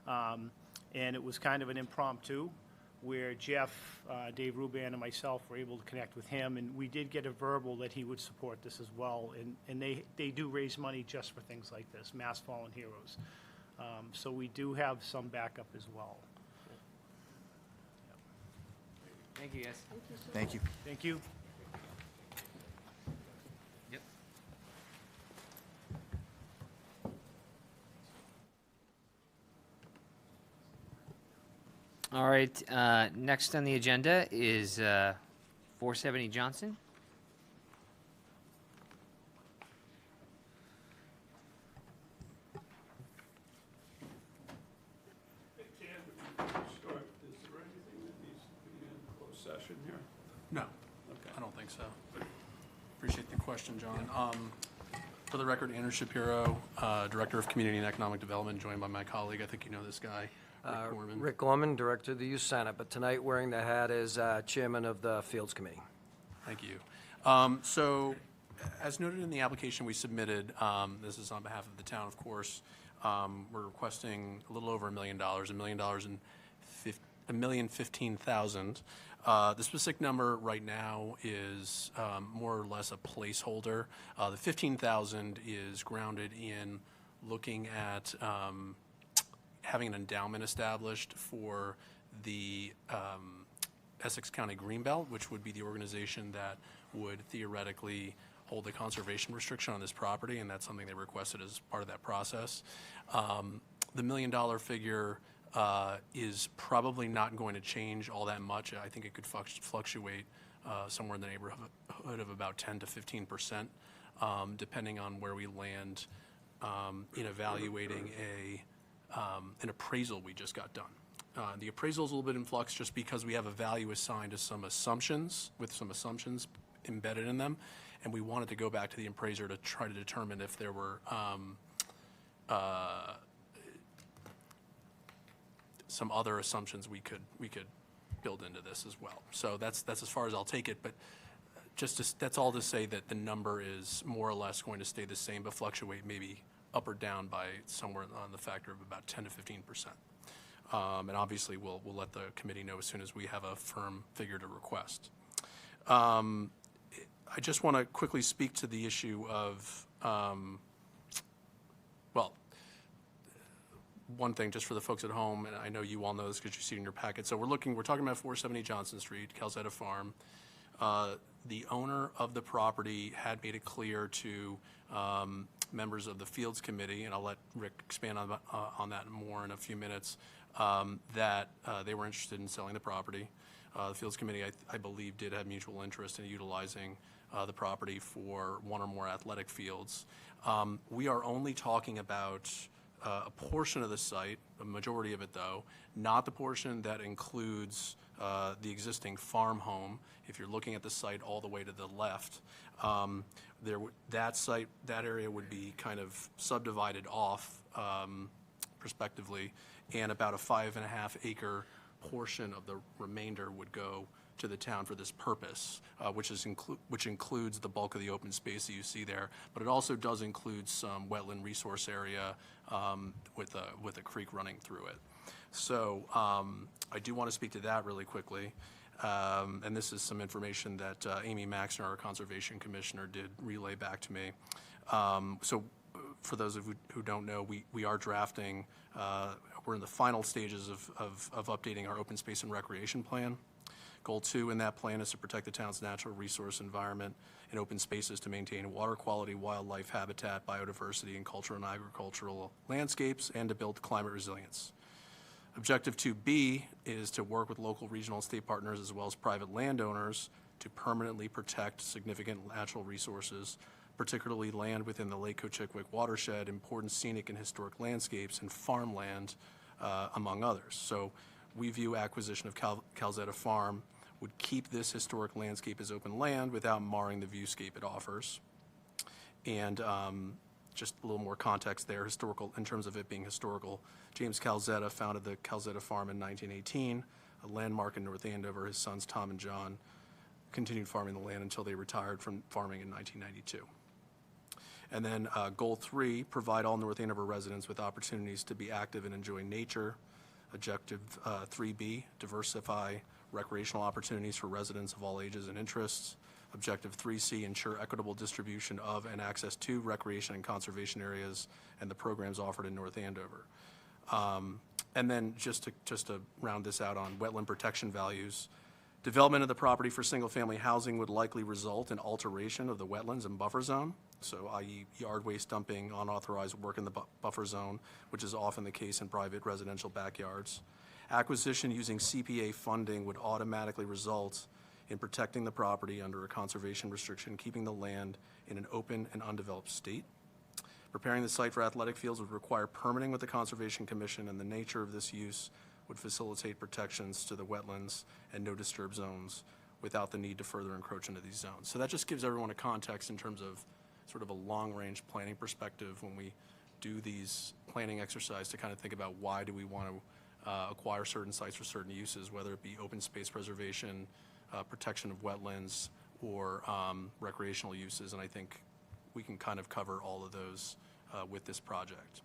And it was kind of an impromptu where Jeff, Dave Ruban, and myself were able to connect with him. And we did get a verbal that he would support this as well. And they do raise money just for things like this, Mass Fallen Heroes. So we do have some backup as well. Thank you, guys. Thank you. Thank you. Yep. All right, next on the agenda is 470 Johnson. Hey, Dan, before we start, is there anything that needs to be in closed session here? No, I don't think so. Appreciate the question, John. For the record, Andrew Shapiro, Director of Community and Economic Development, joined by my colleague, I think you know this guy, Rick Gorman. Rick Gorman, Director of the Youth Senate, but tonight wearing the hat as Chairman of the Fields Committee. Thank you. So, as noted in the application we submitted, this is on behalf of the town, of course, we're requesting a little over $1 million, $1,015,000. The specific number right now is more or less a placeholder. The 15,000 is grounded in looking at having an endowment established for the Essex County Greenbelt, which would be the organization that would theoretically hold a conservation restriction on this property, and that's something they requested as part of that process. The $1 million figure is probably not going to change all that much. I think it could fluctuate somewhere in the neighborhood of about 10 to 15%, depending on where we land in evaluating an appraisal we just got done. The appraisal is a little bit in flux just because we have a value assigned to some assumptions, with some assumptions embedded in them, and we wanted to go back to the appraiser to try to determine if there were some other assumptions we could build into this as well. So that's as far as I'll take it, but that's all to say that the number is more or less going to stay the same, but fluctuate maybe up or down by somewhere on the factor of about 10 to 15%. And obviously, we'll let the committee know as soon as we have a firm figure to request. I just want to quickly speak to the issue of, well, one thing just for the folks at home, and I know you all know this because you see it in your packet. So we're talking about 470 Johnson Street, Calzetta Farm. The owner of the property had made it clear to members of the Fields Committee, and I'll let Rick expand on that more in a few minutes, that they were interested in selling the property. The Fields Committee, I believe, did have mutual interest in utilizing the property for one or more athletic fields. We are only talking about a portion of the site, a majority of it though, not the portion that includes the existing farm home. If you're looking at the site all the way to the left, that area would be kind of subdivided off prospectively, and about a 5.5 acre portion of the remainder would go to the town for this purpose, which includes the bulk of the open space that you see there, but it also does include some wetland resource area with a creek running through it. So I do want to speak to that really quickly, and this is some information that Amy Maxner, our Conservation Commissioner, did relay back to me. So for those of you who don't know, we are drafting, we're in the final stages of updating our open space and recreation plan. Goal 2 in that plan is to protect the town's natural resource environment and open spaces to maintain water quality, wildlife habitat, biodiversity, and cultural and agricultural landscapes, and to build climate resilience. Objective 2B is to work with local, regional, and state partners as well as private landowners to permanently protect significant natural resources, particularly land within the Lake Cochicwick watershed, important scenic and historic landscapes, and farmland, among others. So we view acquisition of Calzetta Farm would keep this historic landscape as open land without marring the viewscape it offers. And just a little more context there, historical, in terms of it being historical. James Calzetta founded the Calzetta Farm in 1918, a landmark in North Andover. His sons, Tom and John, continued farming the land until they retired from farming in 1992. And then Goal 3, provide all North Andover residents with opportunities to be active and enjoy nature. Objective 3B, diversify recreational opportunities for residents of all ages and interests. Objective 3C, ensure equitable distribution of and access to recreation and conservation areas and the programs offered in North Andover. And then just to round this out on wetland protection values, development of the property for single-family housing would likely result in alteration of the wetlands and buffer zone, so i.e. yard waste dumping, unauthorized work in the buffer zone, which is often the case in private residential backyards. Acquisition using CPA funding would automatically result in protecting the property under a conservation restriction, keeping the land in an open and undeveloped state. Preparing the site for athletic fields would require permitting with the Conservation Commission, and the nature of this use would facilitate protections to the wetlands and no disturb zones without the need to further encroach into these zones. So that just gives everyone a context in terms of sort of a long-range planning perspective when we do these planning exercise to kind of think about why do we want to acquire certain sites for certain uses, whether it be open space preservation, protection of wetlands, or recreational uses, and I think we can kind of cover all of those with this project.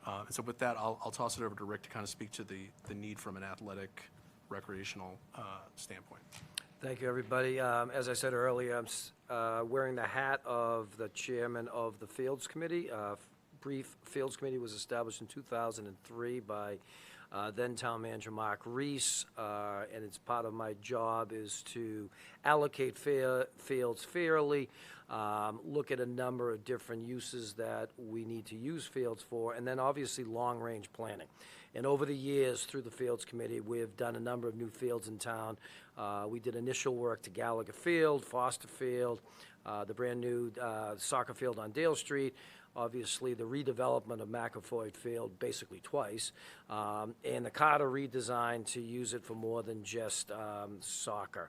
And so with that, I'll toss it over to Rick to kind of speak to the need from an athletic recreational standpoint. Thank you, everybody. As I said earlier, I'm wearing the hat of the chairman of the Fields Committee. Brief Fields Committee was established in 2003 by then Town Manager Mark Reese, and it's part of my job is to allocate fields fairly, look at a number of different uses that we need to use fields for, and then obviously long-range planning. And over the years, through the Fields Committee, we've done a number of new fields in town. We did initial work to Gallagher Field, Foster Field, the brand-new soccer field on Dale Street, obviously the redevelopment of McAvoy Field basically twice, and the Carter redesign to use it for more than just soccer.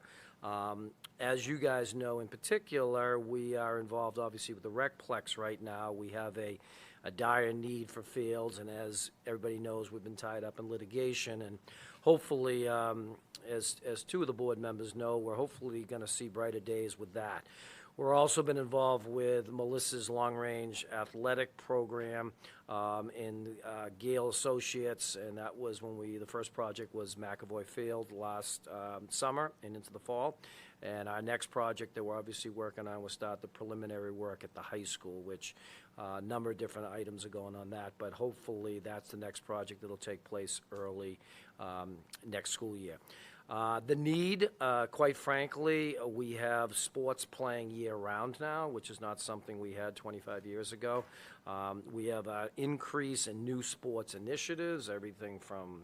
As you guys know in particular, we are involved obviously with the Recplex right now. We have a dire need for fields, and as everybody knows, we've been tied up in litigation, and hopefully, as two of the board members know, we're hopefully going to see brighter days with that. We're also been involved with Melissa's long-range athletic program in Gale Associates, and that was when the first project was McAvoy Field last summer and into the fall. And our next project that we're obviously working on will start the preliminary work at the high school, which a number of different items are going on that, but hopefully that's the next project that'll take place early next school year. The need, quite frankly, we have sports playing year-round now, which is not something we had 25 years ago. We have an increase in new sports initiatives, everything from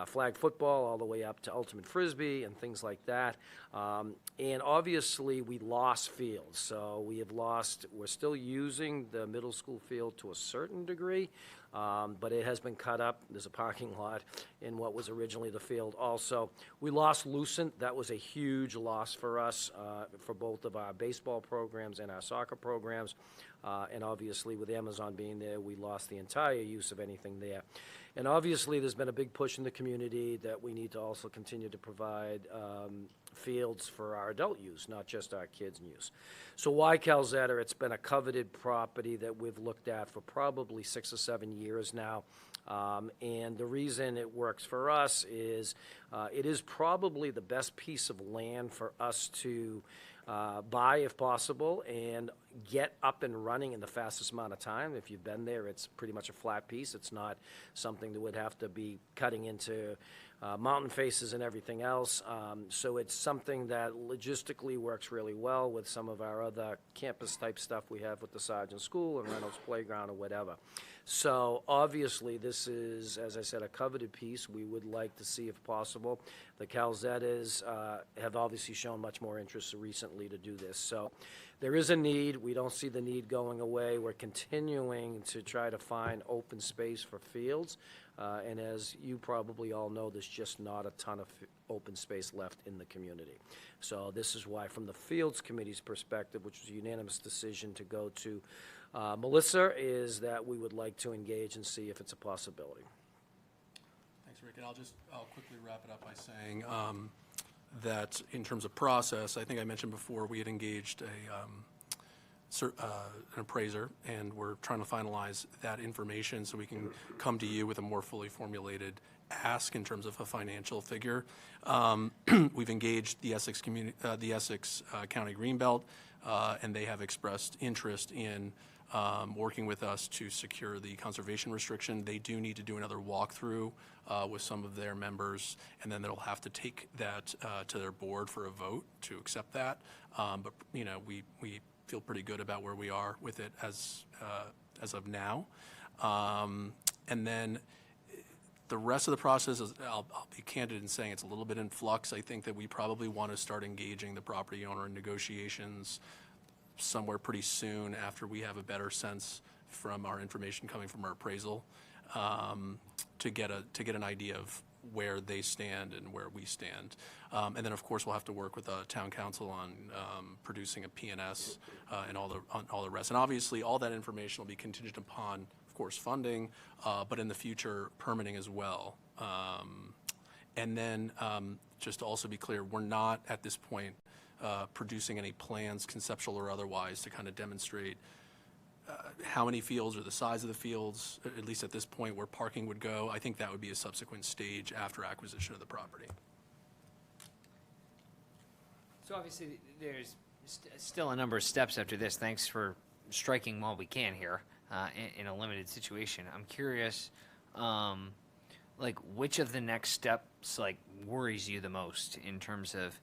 flag football all the way up to ultimate frisbee and things like that. And obviously, we lost fields. So we're still using the middle school field to a certain degree, but it has been cut up. There's a parking lot in what was originally the field also. We lost Lucent. That was a huge loss for us for both of our baseball programs and our soccer programs. And obviously, with Amazon being there, we lost the entire use of anything there. And obviously, there's been a big push in the community that we need to also continue to provide fields for our adult use, not just our kids' use. So why Calzetta? It's been a coveted property that we've looked at for probably 6 or 7 years now. And the reason it works for us is it is probably the best piece of land for us to buy if possible and get up and running in the fastest amount of time. If you've been there, it's pretty much a flat piece. It's not something that would have to be cutting into mountain faces and everything else. So it's something that logistically works really well with some of our other campus type stuff we have with the Sergeant School and Reynolds Playground or whatever. So obviously this is, as I said, a coveted piece. We would like to see if possible. The Calzettas have obviously shown much more interest recently to do this. So there is a need. We don't see the need going away. We're continuing to try to find open space for fields. And as you probably all know, there's just not a ton of open space left in the community. So this is why, from the Fields Committee's perspective, which was a unanimous decision to go to Melissa, is that we would like to engage and see if it's a possibility. Thanks, Rick. And I'll quickly wrap it up by saying that in terms of process, I think I mentioned before we had engaged an appraiser, and we're trying to finalize that information so we can come to you with a more fully formulated ask in terms of a financial figure. We've engaged the Essex County Greenbelt, and they have expressed interest in working with us to secure the conservation restriction. They do need to do another walkthrough with some of their members, and then they'll have to take that to their board for a vote to accept that. But you know, we feel pretty good about where we are with it as of now. And then the rest of the process is, I'll be candid in saying it's a little bit in flux. I think that we probably want to start engaging the property owner in negotiations somewhere pretty soon after we have a better sense from our information coming from our appraisal, to get an idea of where they stand and where we stand. And then, of course, we'll have to work with the town council on producing a P&S and all the rest. And obviously, all that information will be contingent upon, of course, funding, but in the future, permitting as well. And then, just to also be clear, we're not at this point producing any plans, conceptual or otherwise, to kind of demonstrate how many fields or the size of the fields, at least at this point, where parking would go. I think that would be a subsequent stage after acquisition of the property. So obviously, there's still a number of steps after this. Thanks for striking while we can here in a limited situation. I'm curious, like, which of the next steps, like, worries you the most in terms of,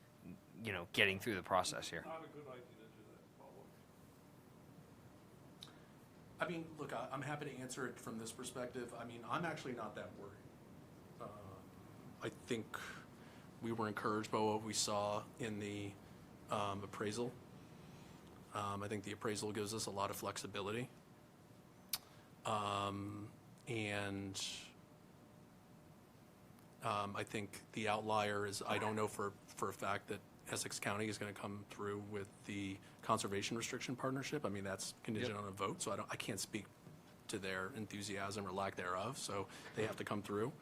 you know, getting through the process here? Not a good idea to do that in public. I mean, look, I'm happy to answer it from this perspective. I mean, I'm actually not that worried. I think we were encouraged by what we saw in the appraisal. I think the appraisal gives us a lot of flexibility. And I think the outlier is, I don't know for a fact that Essex County is going to come through with the conservation restriction partnership. I mean, that's contingent on a vote, so I can't speak to their enthusiasm or lack thereof, so they have to come through.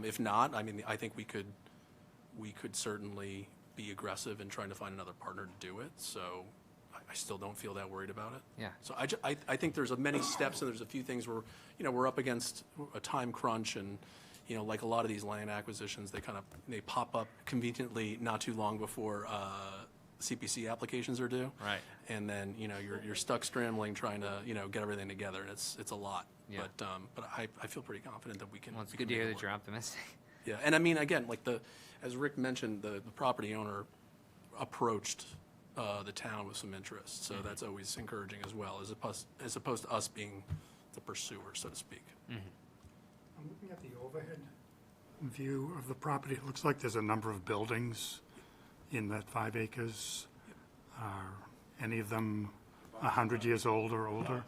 If not, I mean, I think we could certainly be aggressive in trying to find another partner to do it, so I still don't feel that worried about it. Yeah. So I think there's many steps, and there's a few things where, you know, we're up against a time crunch, and, you know, like a lot of these land acquisitions, they pop up conveniently not too long before CPC applications are due. Right. And then, you know, you're stuck scrambling trying to, you know, get everything together, and it's a lot. Yeah. But I feel pretty confident that we can. Well, it's we good can to hear make it that you're work. optimistic. Yeah, and I mean, again, like as Rick mentioned, the property owner approached the town with some interest, so that's always encouraging as well, as opposed to us being the pursuer, so to speak. I'm looking at the overhead view of the property. It looks like there's a number of buildings in that 5 acres. Are any of them 100 years old or older?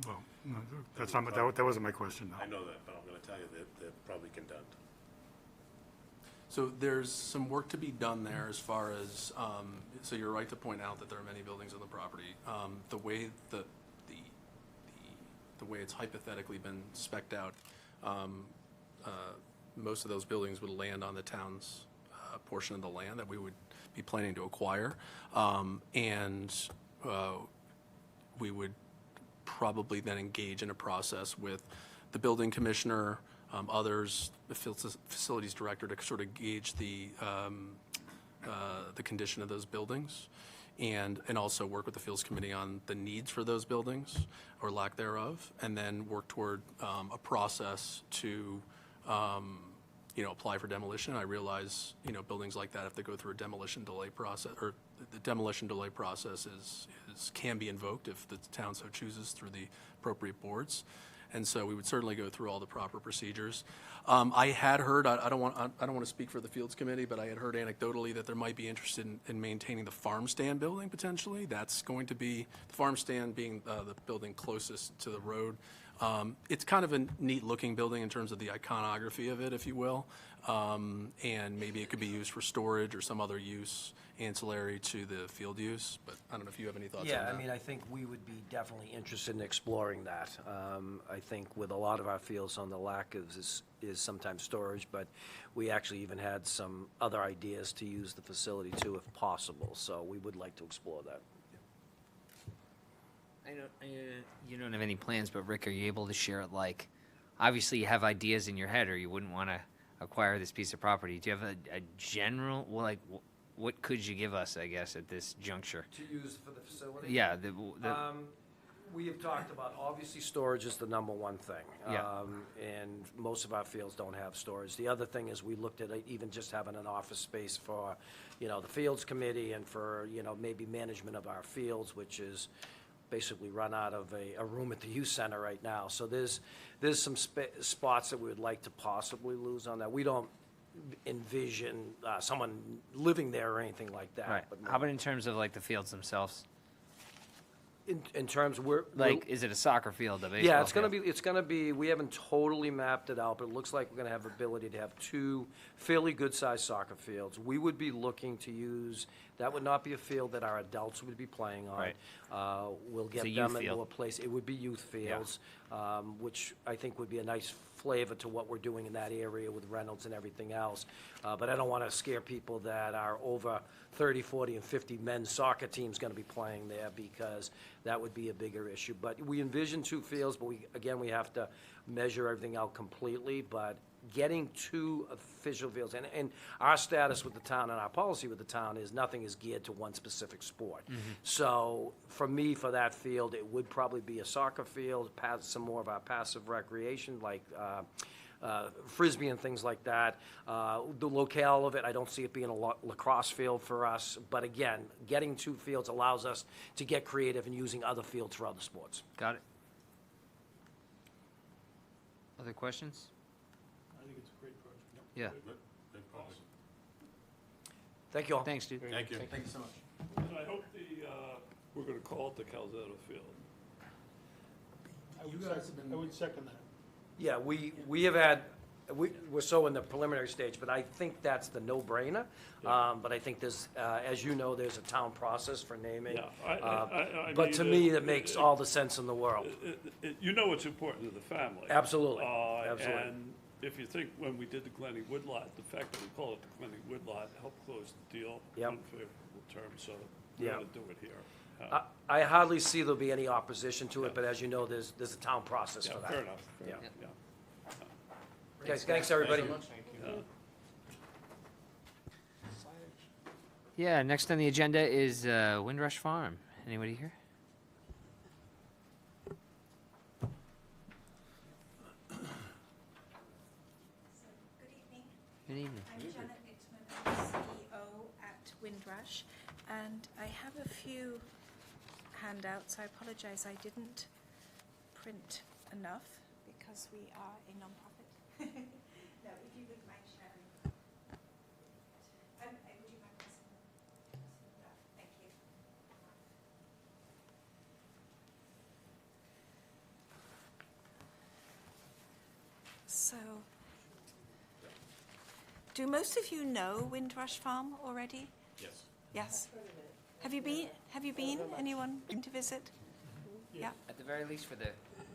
Well, no, that's not, that wasn't my question, though. I know that, but I'm going to tell you that they're probably condemned. So there's some work to be done there as far as, so you're right to point out that there are many buildings on the property. The way the way it's hypothetically been spec'd out, most of those buildings would land on the town's portion of the land that we would be planning to acquire. And we would probably then engage in a process with the building commissioner, others, the facilities director, to sort of gauge the condition of those buildings, and also work with the Fields Committee on the needs for those buildings or lack thereof, and then work toward a process to you know, apply for demolition. I realize, you know, buildings like that have to go through a demolition delay process, or the demolition delay process can be invoked if the town so chooses through the appropriate boards. And so we would certainly go through all the proper procedures. I had heard, I don't want to speak for the Fields Committee, but I had heard anecdotally that there might be interest in maintaining the farm stand building potentially. That's going to be, the farm stand being the building closest to the road. It's kind of a neat looking building in terms of the iconography of it, if you will. And maybe it could be used for storage or some other use ancillary to the field use, but I don't know if you have any thoughts on that. Yeah, I mean, I think we would be definitely interested in exploring that. I think with a lot of our fields on the lack of is sometimes storage, but we actually even had some other ideas to use the facility too, if possible, so we would like to explore that. I know you don't have any plans, but Rick, are you able to share it? Like, obviously you have ideas in your head, or you wouldn't want to acquire this piece of property. Do you have a general, well, like, what could you give us, I guess, at this juncture? To use for the facility? Yeah. We have talked about, obviously, storage is the number one thing. Yeah. And most of our fields don't have storage. The other thing is we looked at even just having an office space for, you know, the Fields Committee and for, you know, maybe management of our fields, which is basically run out of a room at the youth center right now. So there's some spots that we would like to possibly lose on that. We don't envision someone living there or anything like that. Right. But How about in terms of like the fields themselves? in terms, is it a soccer field, a baseball yeah, it's field? gonna be, we haven't totally mapped it out, but it looks like we're gonna have ability to have 2 fairly good-sized soccer fields. We would be looking to use, that would not be a field that our adults would be playing on. Right. We'll get It's a them youth into field. a place, it would be youth fields. which I think would be a nice flavor to what we're doing in that area with Reynolds and everything else. But I don't want to scare people that are over 30, 40, and 50 men's soccer teams going to be playing there, because that would be a bigger issue. But we envision 2 fields, but we have to measure everything out completely. But getting 2 official fields, and our status with the town and our policy with the town is nothing is geared to one specific sport. So for me, for that field, it would probably be a soccer field, some more of our passive recreation, like Frisbee and things like that. The locale of it, I don't see it being a lacrosse field for us. But again, getting 2 fields allows us to get creative in using other fields for other sports. Got it. Other questions? I think it's a great project. Yeah. Good problem. Thank you all. Thanks, dude. Thank you. Thank you so much. And I hope we're gonna call it the Calzada Field. I would second that. Yeah, we have had, we're so in the preliminary stage, but I think that's the no-brainer. But I think there's, as you know, there's a town process for naming. Yeah, I But to mean, me, that makes all the sense in the world. You know it's important to the family. Absolutely, absolutely. And if you think, when we did the Glenny Woodlot, the fact that we call it the Glenny Woodlot helped close the deal Yep. on favorable terms, so we Yeah. gotta do it here. I hardly see there'll be any opposition to it, but as you know, there's a town process Yeah, for that. fair enough, fair Yeah. enough, yeah. Okay, thanks, everybody. Yeah, next on the agenda is Windrush Farm. Anybody here? Good evening. Good evening. I'm Janet Nickman, I'm CEO at Windrush, and I have a few handouts. I apologize, I didn't print enough because we are a non-profit. No, if you would mind sharing. Would you mind passing them? Thank you. So, do most of you know Windrush Farm already? Yes. Yes. Have you been? Have you been? Anyone been to visit? Yeah. At the very least, for the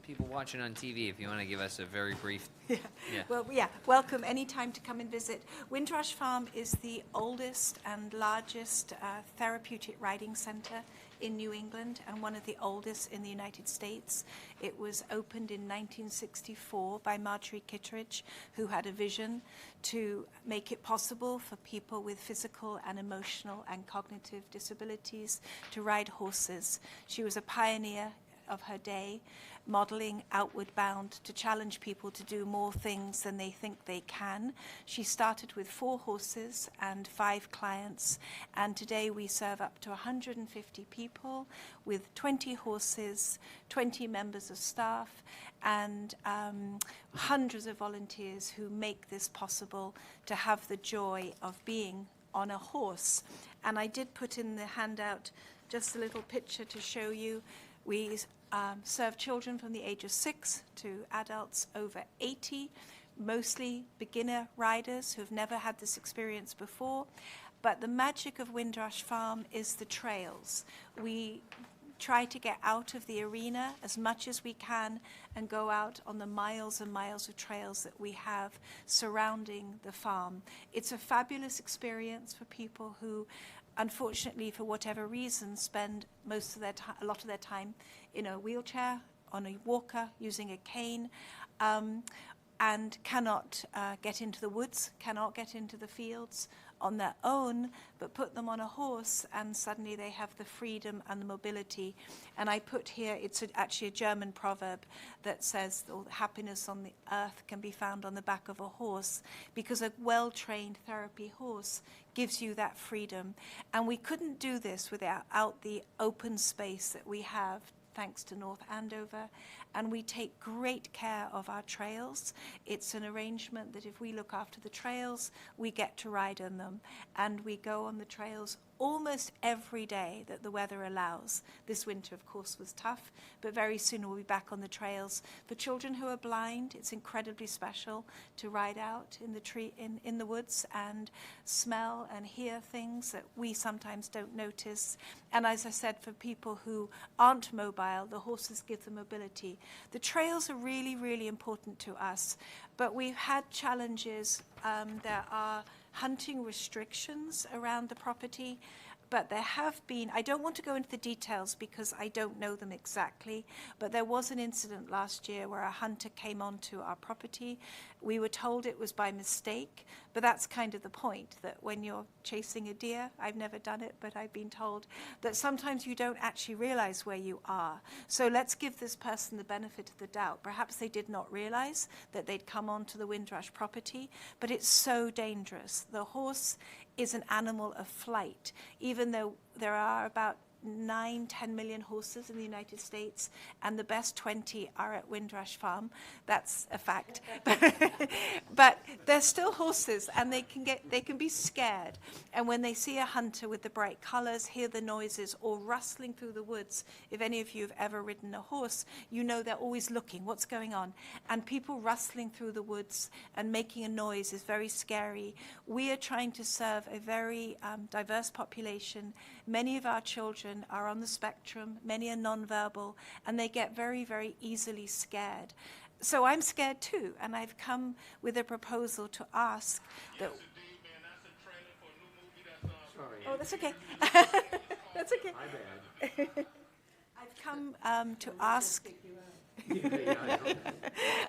people watching on TV, if you want to give us a very brief. Yeah. Yeah. Well, yeah, welcome anytime to come and visit. Windrush Farm is the oldest and largest therapeutic riding center in New England and one of the oldest in the United States. It was opened in 1964 by Marjorie Kittredge, who had a vision to make it possible for people with physical and emotional and cognitive disabilities to ride horses. She was a pioneer of her day, modeling Outward Bound to challenge people to do more things than they think they can. She started with 4 horses and 5 clients, and today we serve up to 150 people with 20 horses, 20 members of staff, and hundreds of volunteers who make this possible to have the joy of being on a horse. And I did put in the handout just a little picture to show you. We serve children from the age of 6 to adults over 80, mostly beginner riders who have never had this experience before. But the magic of Windrush Farm is the trails. We try to get out of the arena as much as we can and go out on the miles and miles of trails that we have surrounding the farm. It's a fabulous experience for people who, unfortunately, for whatever reason, spend a lot of their time in a wheelchair, on a walker, using a cane, and cannot get into the woods, cannot get into the fields on their own, but put them on a horse and suddenly they have the freedom and the mobility. And I put here, it's actually a German proverb that says all happiness on the earth can be found on the back of a horse, because a well-trained therapy horse gives you that freedom. And we couldn't do this without the open space that we have, thanks to North Andover, and we take great care of our trails. It's an arrangement that if we look after the trails, we get to ride on them, and we go on the trails almost every day that the weather allows. This winter, of course, was tough, but very soon we'll be back on the trails. For children who are blind, it's incredibly special to ride out in the in the woods and smell and hear things that we sometimes don't notice. And as I said, for people who aren't mobile, the horses give them mobility. The trails are really, really important to us, but we've had challenges. There are hunting restrictions around the property, but there have been, I don't want to go into the details because I don't know them exactly, but there was an incident last year where a hunter came onto our property. We were told it was by mistake, but that's kind of the point, that when you're chasing a deer, I've never done it, but I've been told that sometimes you don't actually realize where you are. So let's give this person the benefit of the doubt. Perhaps they did not realize that they'd come onto the Windrush property, but it's so dangerous. The horse is an animal of flight, even though there are about 9-10 million horses in the United States, and the best 20 are at Windrush Farm. That's a fact. But they're still horses, and they can be scared. And when they see a hunter with the bright colors, hear the noises, or rustling through the woods, if any of you have ever ridden a horse, you know they're always looking, what's going on? And people rustling through the woods and making a noise is very scary. We are trying to serve a very diverse population. Many of our children are on the spectrum, many are nonverbal, and they get very, very easily scared. So I'm scared too, and I've come with a proposal to ask that... Oh, that's okay. That's okay. My bad. I've come to ask...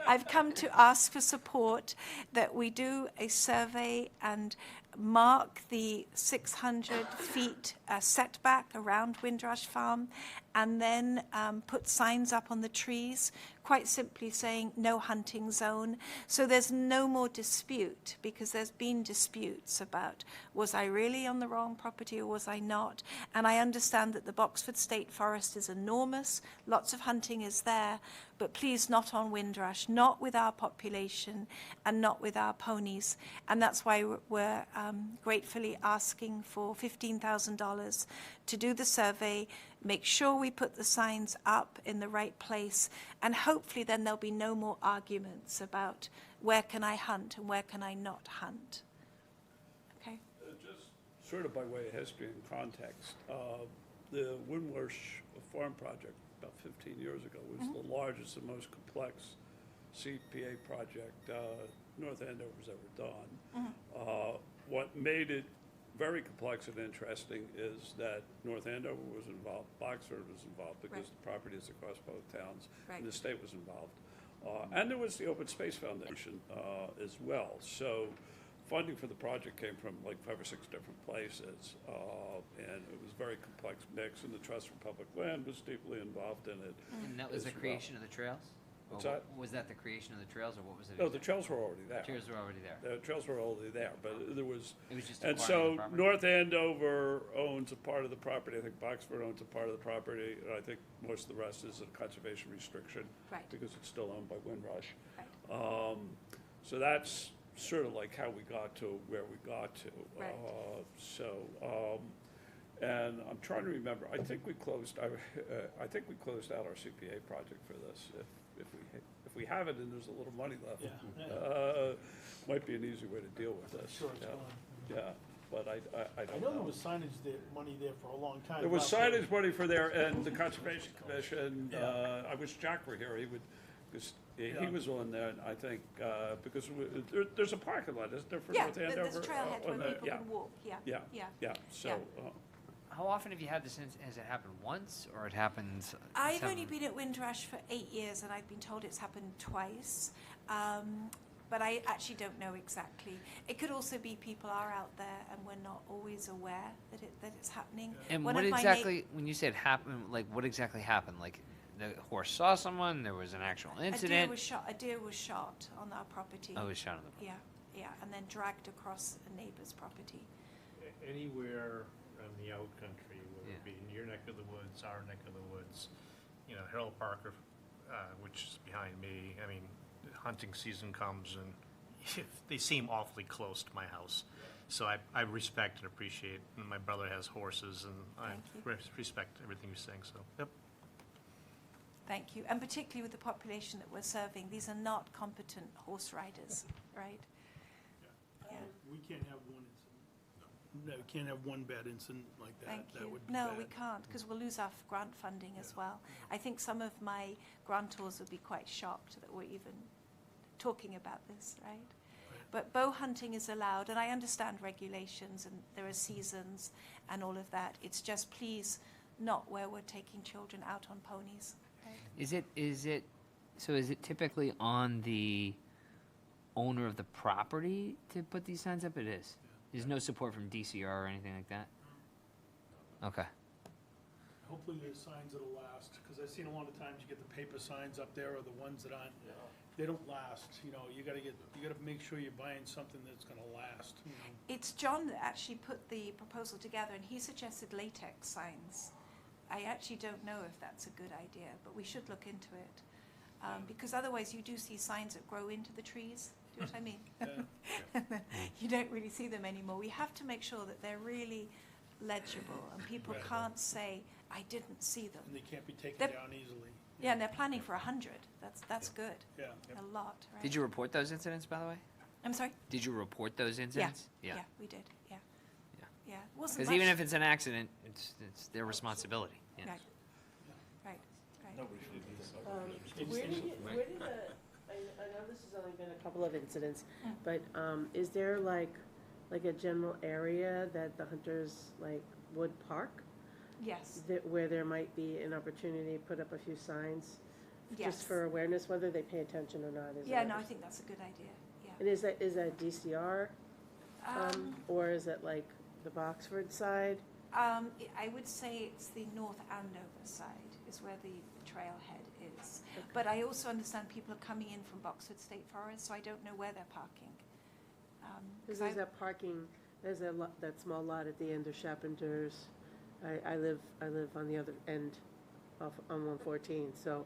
I've come to ask for support that we do a survey and mark the 600 feet setback around Windrush Farm, and then put signs up on the trees, quite simply saying no hunting zone. So there's no more dispute, because there's been disputes about, was I really on the wrong property or was I not? And I understand that the Boxford State Forest is enormous, lots of hunting is there, but please not on Windrush, not with our population and not with our ponies. And that's why we're gratefully asking for $15,000 to do the survey, make sure we put the signs up in the right place, and hopefully then there'll be no more arguments about where can I hunt and where can I not hunt. Okay? Just sort of by way of history and context, the Windrush Farm project about 15 years ago was the largest and most complex CPA project North Andover's ever done. What made it very complex and interesting is that North Andover was involved, Boxford was involved, because the property is across both towns, and the state was involved. And there was the Open Space Foundation as well. So funding for the project came from like 5 or 6 different places, and it was a very complex mix, and the Trust for Public Land was deeply involved in it. And that was the creation of the trails? What's that? Was that the creation of the trails, or what was it? No, the trails were already there. The trails were already there. The trails were already there, but there was... It was just and acquiring so the property? North Andover owns a part of the property, I think Boxford owns a part of the property, and I think most of the rest is a conservation restriction. Because it's still owned by Windrush. So that's sort of like how we got to where we got to. And I'm trying to remember, I think we closed, I think we closed out our CPA project for this. If we haven't and there's a little money left, might be an easy way to deal with this. Sure, it's Yeah, but I don't know. I know there was signage there, money there for a long time. There was signage money for there, and the Conservation Commission, I wish Jack were here, he would, because he was on there, and I think, because there's a parking lot, isn't there, for North Andover? There's a trailhead where people can walk, so. How often have you had this, has it happened once, or it happens? I've only been at Windrush for 8 years, and I've been told it's happened twice. But I actually don't know exactly. It could also be people are out there and we're not always aware that it's happening. And what exactly, when you said happen, like what exactly happened? Like the horse saw someone, there was an actual incident? A deer was shot on our property. Oh, it was shot on the property. Yeah, and then dragged across a neighbor's property. Anywhere in the out country, whether it be in your neck of the woods, our neck of the woods, you know, Harold Parker, which is behind me, I mean, hunting season comes and they seem awfully close to my house. So I respect and appreciate, and my brother has horses, and I respect everything you're saying, so, yep. Thank you. And particularly with the population that we're serving, these are not competent horse riders, right? Yeah. We can't have one incident. No, we can't have one bad incident like that. Thank That you. would be No, bad. we can't, because we'll lose our grant funding as well. I think some of my grantors would be quite shocked that we're even talking about this, right? But bow hunting is allowed, and I understand regulations, and there are seasons and all of that. It's just please not where we're taking children out on ponies. Right? Is it typically on the owner of the property to put these signs up? It is. There's no support from DCR or anything like that? Okay. Hopefully there's signs that'll last, because I've seen a lot of times you get the paper signs up there or the ones that aren't, they don't last. You know, you gotta make sure you're buying something that's gonna last, you know. It's John that actually put the proposal together, and he suggested latex signs. I actually don't know if that's a good idea, but we should look into it. Because otherwise you do see signs that grow into the trees. Do you know what I mean? You don't really see them anymore. We have to make sure that they're really legible, and people can't say, I didn't see them. And they can't be taken They're- down easily. Yeah, and they're planning for 100. That's good. Yeah. A lot, right? Did you report those incidents, by the way? I'm sorry? Did you report those incidents? Yeah, we did, yeah. Yeah. Yeah, it wasn't Because much. even if it's an accident, it's their responsibility. Yes. Right, right, right. Where did I know this has only been a couple of incidents, but is there like a general area that the hunters would park? Yes. Where there might be an opportunity to put up a few signs? Yes. Just for awareness, whether they pay attention or not? Yeah, no, I think that's a good idea, yeah. And is that DCR? Or is it like the Boxford side? I would say it's the North Andover side is where the trailhead is. Okay. But I also understand people are coming in from Boxwood State Forest, so I don't know where they're parking. Because there's that parking, there's that small lot at the end of Shappender's. I live on the other end on 114, so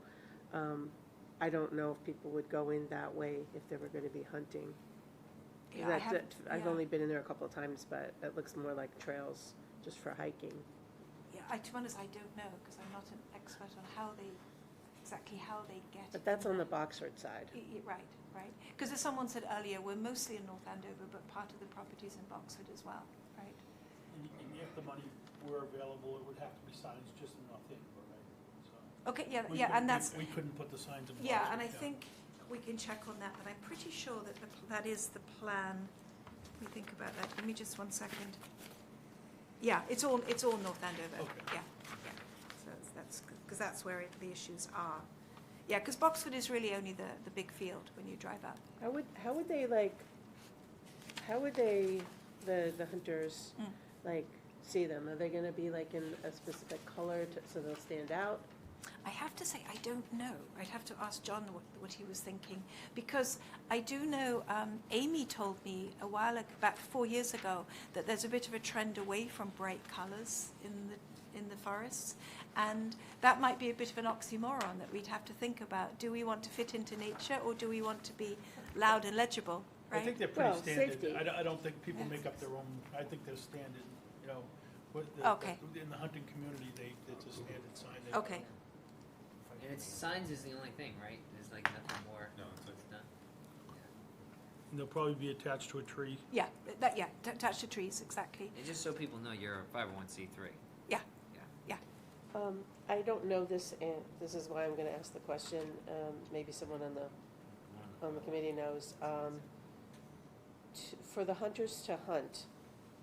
I don't know if people would go in that way if they were going to be hunting. Yeah, I've only been in there a couple of times, but it looks more like trails just for hiking. Yeah, to be honest, I don't know, because I'm not an expert on exactly how they get it. But that's on the Boxford side. Right. Because as someone said earlier, we're mostly in North Andover, but part of the property's in Boxwood as well, right? And if the money were available, it would have to be signs just in North Andover, right? So Okay, we and that's... We couldn't put the signs in Boxwood. Yeah, and I think we can check on that, but I'm pretty sure that that is the plan. Let me think about that. Give me just 1 second. Yeah, it's all North Andover. Okay. Yeah. So that's because that's where the issues are. Yeah, because Boxwood is really only the big field when you drive up. How would they the hunters see them? Are they going to be in a specific color so they'll stand out? I have to say, I don't know. I'd have to ask John what he was thinking, because I do know Amy told me a while ago, about 4 years ago, that there's a bit of a trend away from bright colours in the forests, and that might be a bit of an oxymoron that we'd have to think about. Do we want to fit into nature, or do we want to be loud and legible? Right? I think they're pretty standard. Safety. I don't think people make up their own. I think they're standard. You know, Okay. In the hunting community, it's a standard sign. Okay. And it's signs is the only thing, right? There's nothing more. No, it's done. And they'll probably be attached to a tree. Yeah, attached to trees, exactly. And just so people know, you're a 501c3. Yeah. I don't know this, and this is why I'm going to ask the question. Maybe someone on the committee knows. For the hunters to hunt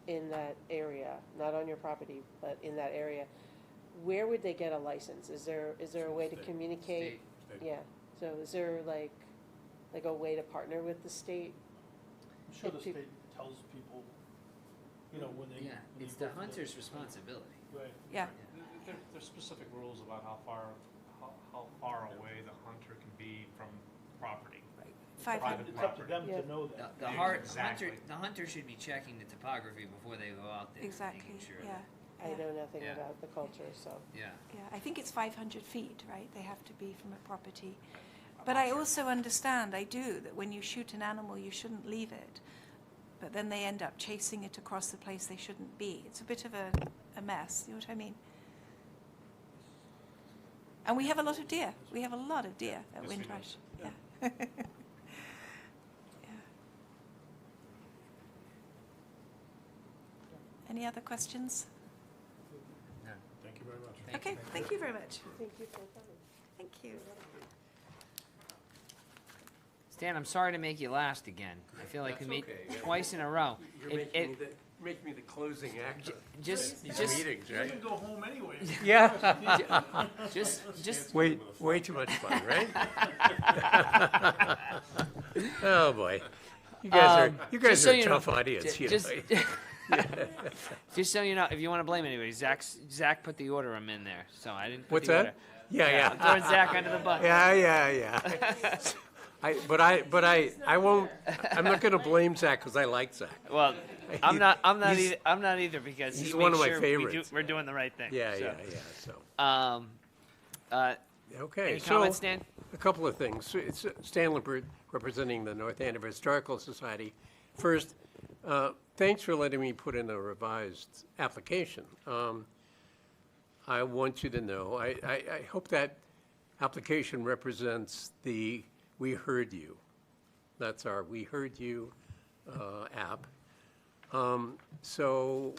in that area, not on your property, but in that area, where would they get a license? Is there a way to communicate? State. Yeah. So is there like a way to partner with the state? I'm sure the If peop- state tells people, when they. Yeah, when it's they the go for hunter's responsibility. Right. Yeah. There's specific rules about how far away the hunter can be from property. 500. It's up to them Yeah. to know that. Exactly. The hunter should be checking the topography before they go out there. Exactly. Making sure Yeah. I know nothing Yeah. about the culture, so. Yeah. Yeah, I think it's 500 feet, right? They have to be from a property. But I also understand, I do, that when you shoot an animal, you shouldn't leave it. But then they end up chasing it across the place they shouldn't be. It's a bit of a mess, you know what I mean? And we have a lot of deer. We have a lot of deer at Windrush. Yeah. Yeah. Any other questions? Thank you very much. Okay, thank you very much. Thank you for coming. Thank you. Stan, I'm sorry to make you last again. I feel like we meet twice in a row. Make me the closing act of Just these just meetings, You right? can go home anyway. Yeah. just Way too much fun, right? Oh, boy. You guys just so are a you know- tough audience, you just, know. just so you know, if you want to blame anybody, Zach put the order in there, so I didn't. Put What's the that? Order. Yeah. I'm throwing Zach under the bus. Yeah. I won't, I'm not gonna blame Zach, because I like Zach. Well, I'm not he's- either. I'm not either because he's he one makes of my sure favorites. we're doing the right thing. Yeah, so. so. Okay. Any so comments, Stan? A couple of things. It's Stan Lippert, representing the North Andover Historical Society. First, thanks for letting me put in a revised application. I want you to know, I hope that application represents the We Heard You. That's our We Heard You app. So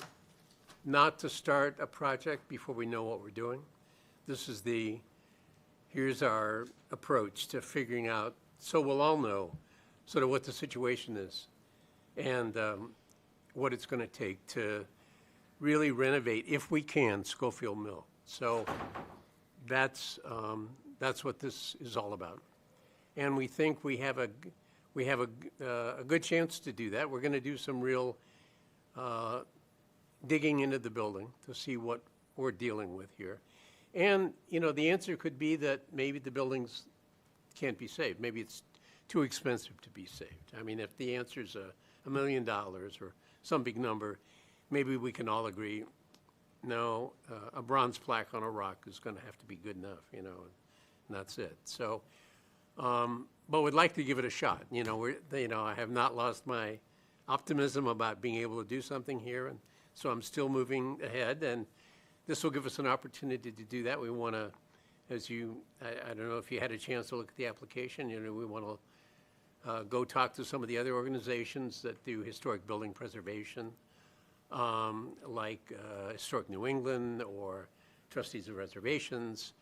not to start a project before we know what we're doing. This is here's our approach to figuring out, so we'll all know sort of what the situation is and what it's going to take to really renovate, if we can, Schofield Mill. So that's what this is all about. And we think we have a good chance to do that. We're going to do some real digging into the building to see what we're dealing with here. And, you know, the answer could be that maybe the buildings can't be saved. Maybe it's too expensive to be saved. I mean, if the answer is $1 million or some big number, maybe we can all agree, no, a bronze plaque on a rock is going to have to be good enough, you know, and that's it. So, but we'd like to give it a shot. You know, I have not lost my optimism about being able to do something here, and so I'm still moving ahead, and this will give us an opportunity to do that. We want to, I don't know if you had a chance to look at the application, you know, we want to go talk to some of the other organizations that do historic building preservation, like Historic New England or Trustees of Reservations,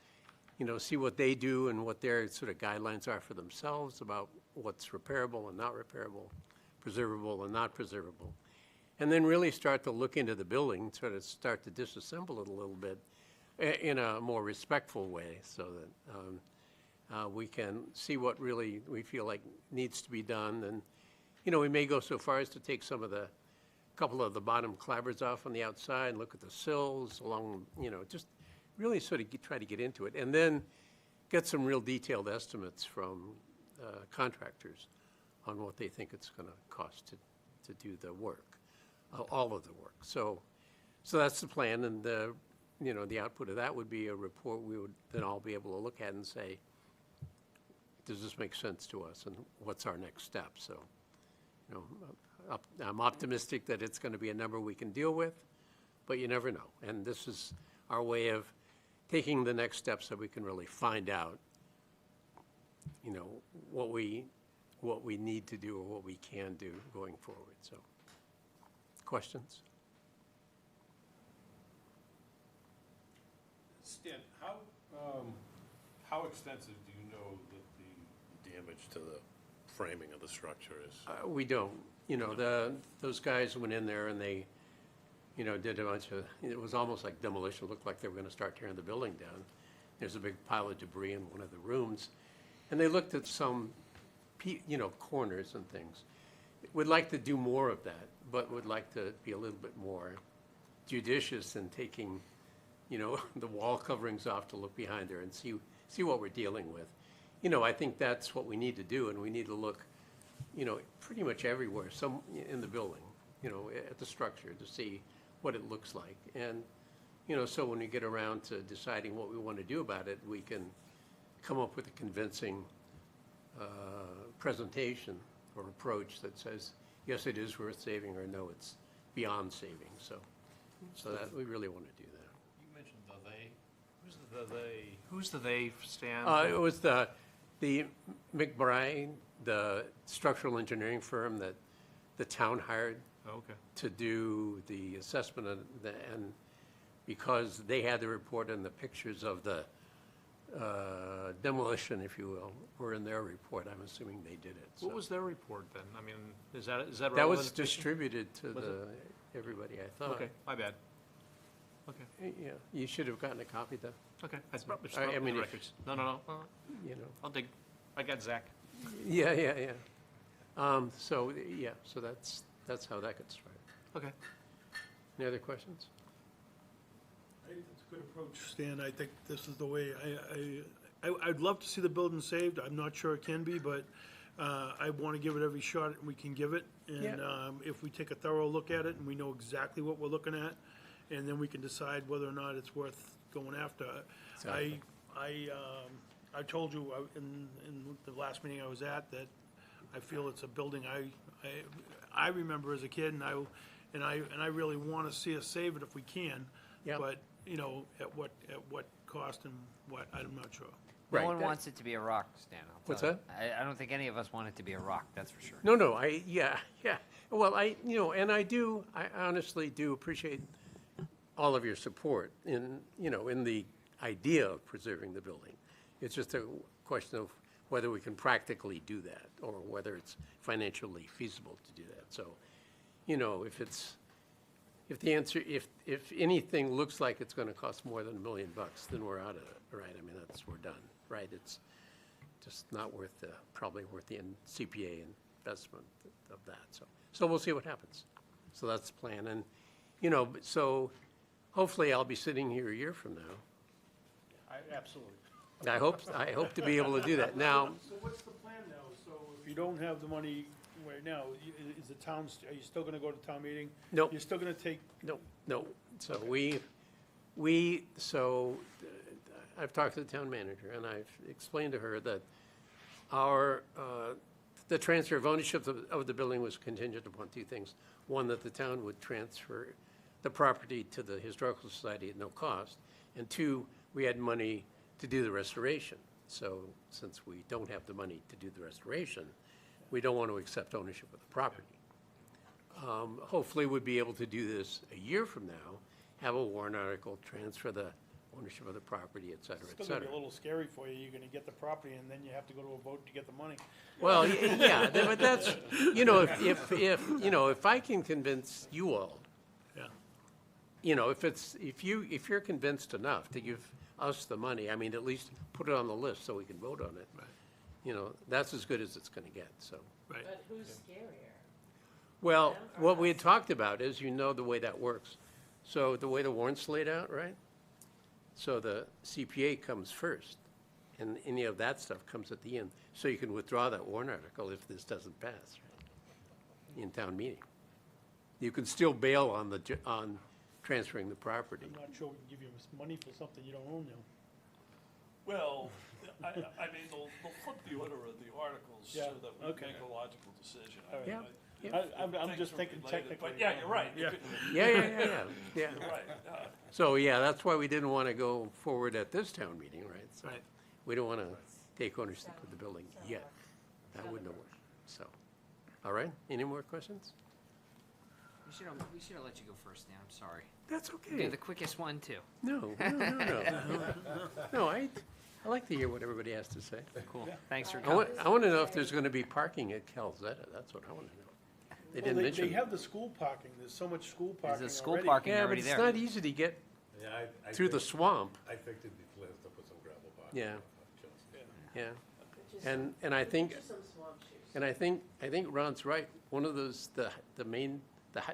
you know, see what they do and what their sort of guidelines are for themselves about what's repairable and not repairable, preservable and not preservable. And then really start to look into the building, sort of start to disassemble it a little bit in a more respectful way so that we can see what really we feel like needs to be done. And, you know, we may go so far as to take couple of the bottom clapboards off on the outside and look at the sills along, you know, just really sort of try to get into it. And then get some real detailed estimates from contractors on what they think it's going to cost to do the work. All of the work. So that's the plan, and you know, the output of that would be a report we would then all be able to look at and say, does this make sense to us, and what's our next step? So, you know, I'm optimistic that it's going to be a number we can deal with, but you never know. And this is our way of taking the next step so we can really find out, you know, what we need to do or what we can do going forward. So. Questions? Stan, how extensive do you know that the damage to the framing of the structure is? We don't. You know, those guys went in there and they, you know, did a bunch of, it was almost like demolition. It looked like they were going to start tearing the building down. There's a big pile of debris in one of the rooms. And they looked at some, you know, corners and things. We'd like to do more of that, but would like to be a little bit more judicious in taking, you know, the wall coverings off to look behind there and see what we're dealing with. You know, I think that's what we need to do, and we need to look, you know, pretty much everywhere, some in the building, you know, at the structure to see what it looks like. And, you know, so when we get around to deciding what we want to do about it, we can come up with a convincing presentation or approach that says, yes, it is worth saving, or no, it's beyond saving. So that, we really want to do that. You mentioned the they. Who's the they? Who's the they stand? It was the McBride, the structural engineering firm that the town hired Okay. to do the assessment and because they had the report and the pictures of the demolition, if you will, were in their report. I'm assuming they did it. What was their report then? I mean, is that relevant? That was information? distributed to Was everybody, I thought. Okay, my bad. Okay. Yeah, you should have gotten a copy though. Okay. It's I in the mean, if- records. No. You know. I'll dig. I got Zach. Yeah. So, yeah, so that's how that got started. Okay. Any other questions? I think that's a good approach, Stan. I think this is the way, I'd love to see the building saved. I'm not sure it can be, but I want to give it every shot we can give it. And Yeah. if we take a thorough look at it and we know exactly what we're looking at, and then we can decide whether or not it's worth going after. Exactly. I told you in the last meeting I was at that I feel it's a building I remember as a kid, and I really want to see us save it if we can. Yep. But, you know, at what cost and what, I'm not sure. No Right. one wants it to be a rock, Stan. I'll What's tell you. that? I don't think any of us want it to be a rock, that's for sure. No, yeah. Well, I honestly do appreciate all of your support in the idea of preserving the building. It's just a question of whether we can practically do that, or whether it's financially feasible to do that. So, if anything looks like it's gonna cost more than $1 million, then we're out of it, right? I mean, we're done, right? It's just not probably worth the CPA investment of that, so we'll see what happens. So that's the plan, and, so hopefully I'll be sitting here a year from now. Absolutely. I hope to be able to do that. Now, So what's the plan now? So if you don't have the money right now, is the town, are you still gonna go to town meeting? Nope. You're still gonna take, no. So I've talked to the town manager, and I've explained to her that the transfer of ownership of the building was contingent upon two things. One, that the town would transfer the property to the Historical Society at no cost, and two, we had money to do the restoration. So since we don't have the money to do the restoration, we don't want to accept ownership of the property. Hopefully we'll be able to do this a year from now, have a warrant article, transfer the ownership of the property, et cetera, it's et still gonna cetera. be a little scary for you. You're gonna get the property and then you have to go to a vote to get the money. Well, yeah, but that's, if I can convince you all, Yeah. if you're convinced enough to give us the money, I mean, at least put it on the list so we can vote on it. Right. That's as good as it's gonna get, so. Right. But who's scarier? Well, what we had talked about is, the way that works. So the way the warrant's laid out, right? So the CPA comes first, and any of that stuff comes at the end. So you can withdraw that warrant article if this doesn't pass, right, in town meeting. You can still bail on transferring the property. I'm not sure we can give you money for something you don't own now. Well, I mean, they'll flip the order of the articles so Yeah, that we okay. make a logical decision. All right. Yeah. I'm Things just are thinking related, technically. But yeah, you're right. Yeah. Yeah. You're right. So, yeah, that's why we didn't want to go forward at this town meeting, right? So Right. we don't want to take ownership of the building yet. That wouldn't have worked, so. All right, any more questions? We should have let you go first, Stan, I'm sorry. That's You're okay. the quickest one, too. No. No, I like to hear what everybody has to say. Cool, thanks for I coming. want to know if there's going to be parking at Calzetta, that's what I want to know. They Well, didn't they mention. have the school parking. There's so much school parking There's a school already. parking Yeah, but already it's there. not easy to get through the swamp. I think it'd be plans to put some gravel parking. Yeah. Just- Yeah, and I think, Just some swamp shoes. and I think Ron's right. One of those,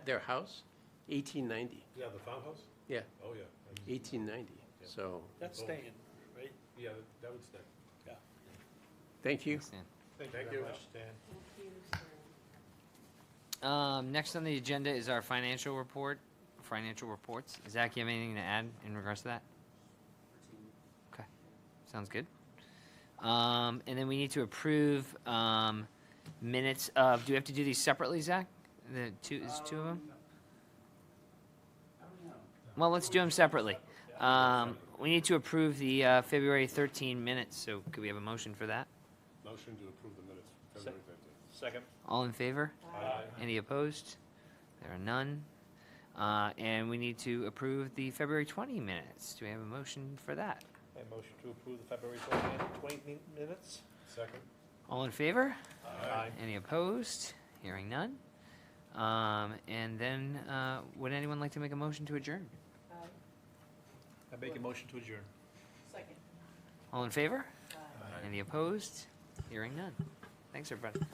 their house, 1890. Yeah, the farmhouse? Yeah, Oh, yeah. 1890. So, That's staying, right? Yeah, that would stay. Yeah. thank you. Thanks, Stan. Thank you very much, Dan. Thank you, Stan. Next on the agenda is our financial reports. Zach, you have anything to add in regards to that? Okay, sounds good. And then we need to approve minutes of, do we have to do these separately, Zach? The two, is two of them? Well, let's do them separately. We need to approve the February 13 minutes, so could we have a motion for that? Motion to approve the minutes, February 15th. Second. All in favor? Aye. Any opposed? There are none. And we need to approve the February 20 minutes. Do we have a motion for that? A motion to approve the February 20 minutes? Second. All in favor? Aye. Any opposed? Hearing none. And then, would anyone like to make a motion to adjourn? I make a motion to adjourn. Second. All in favor? Any opposed? Hearing none. Thanks, everybody.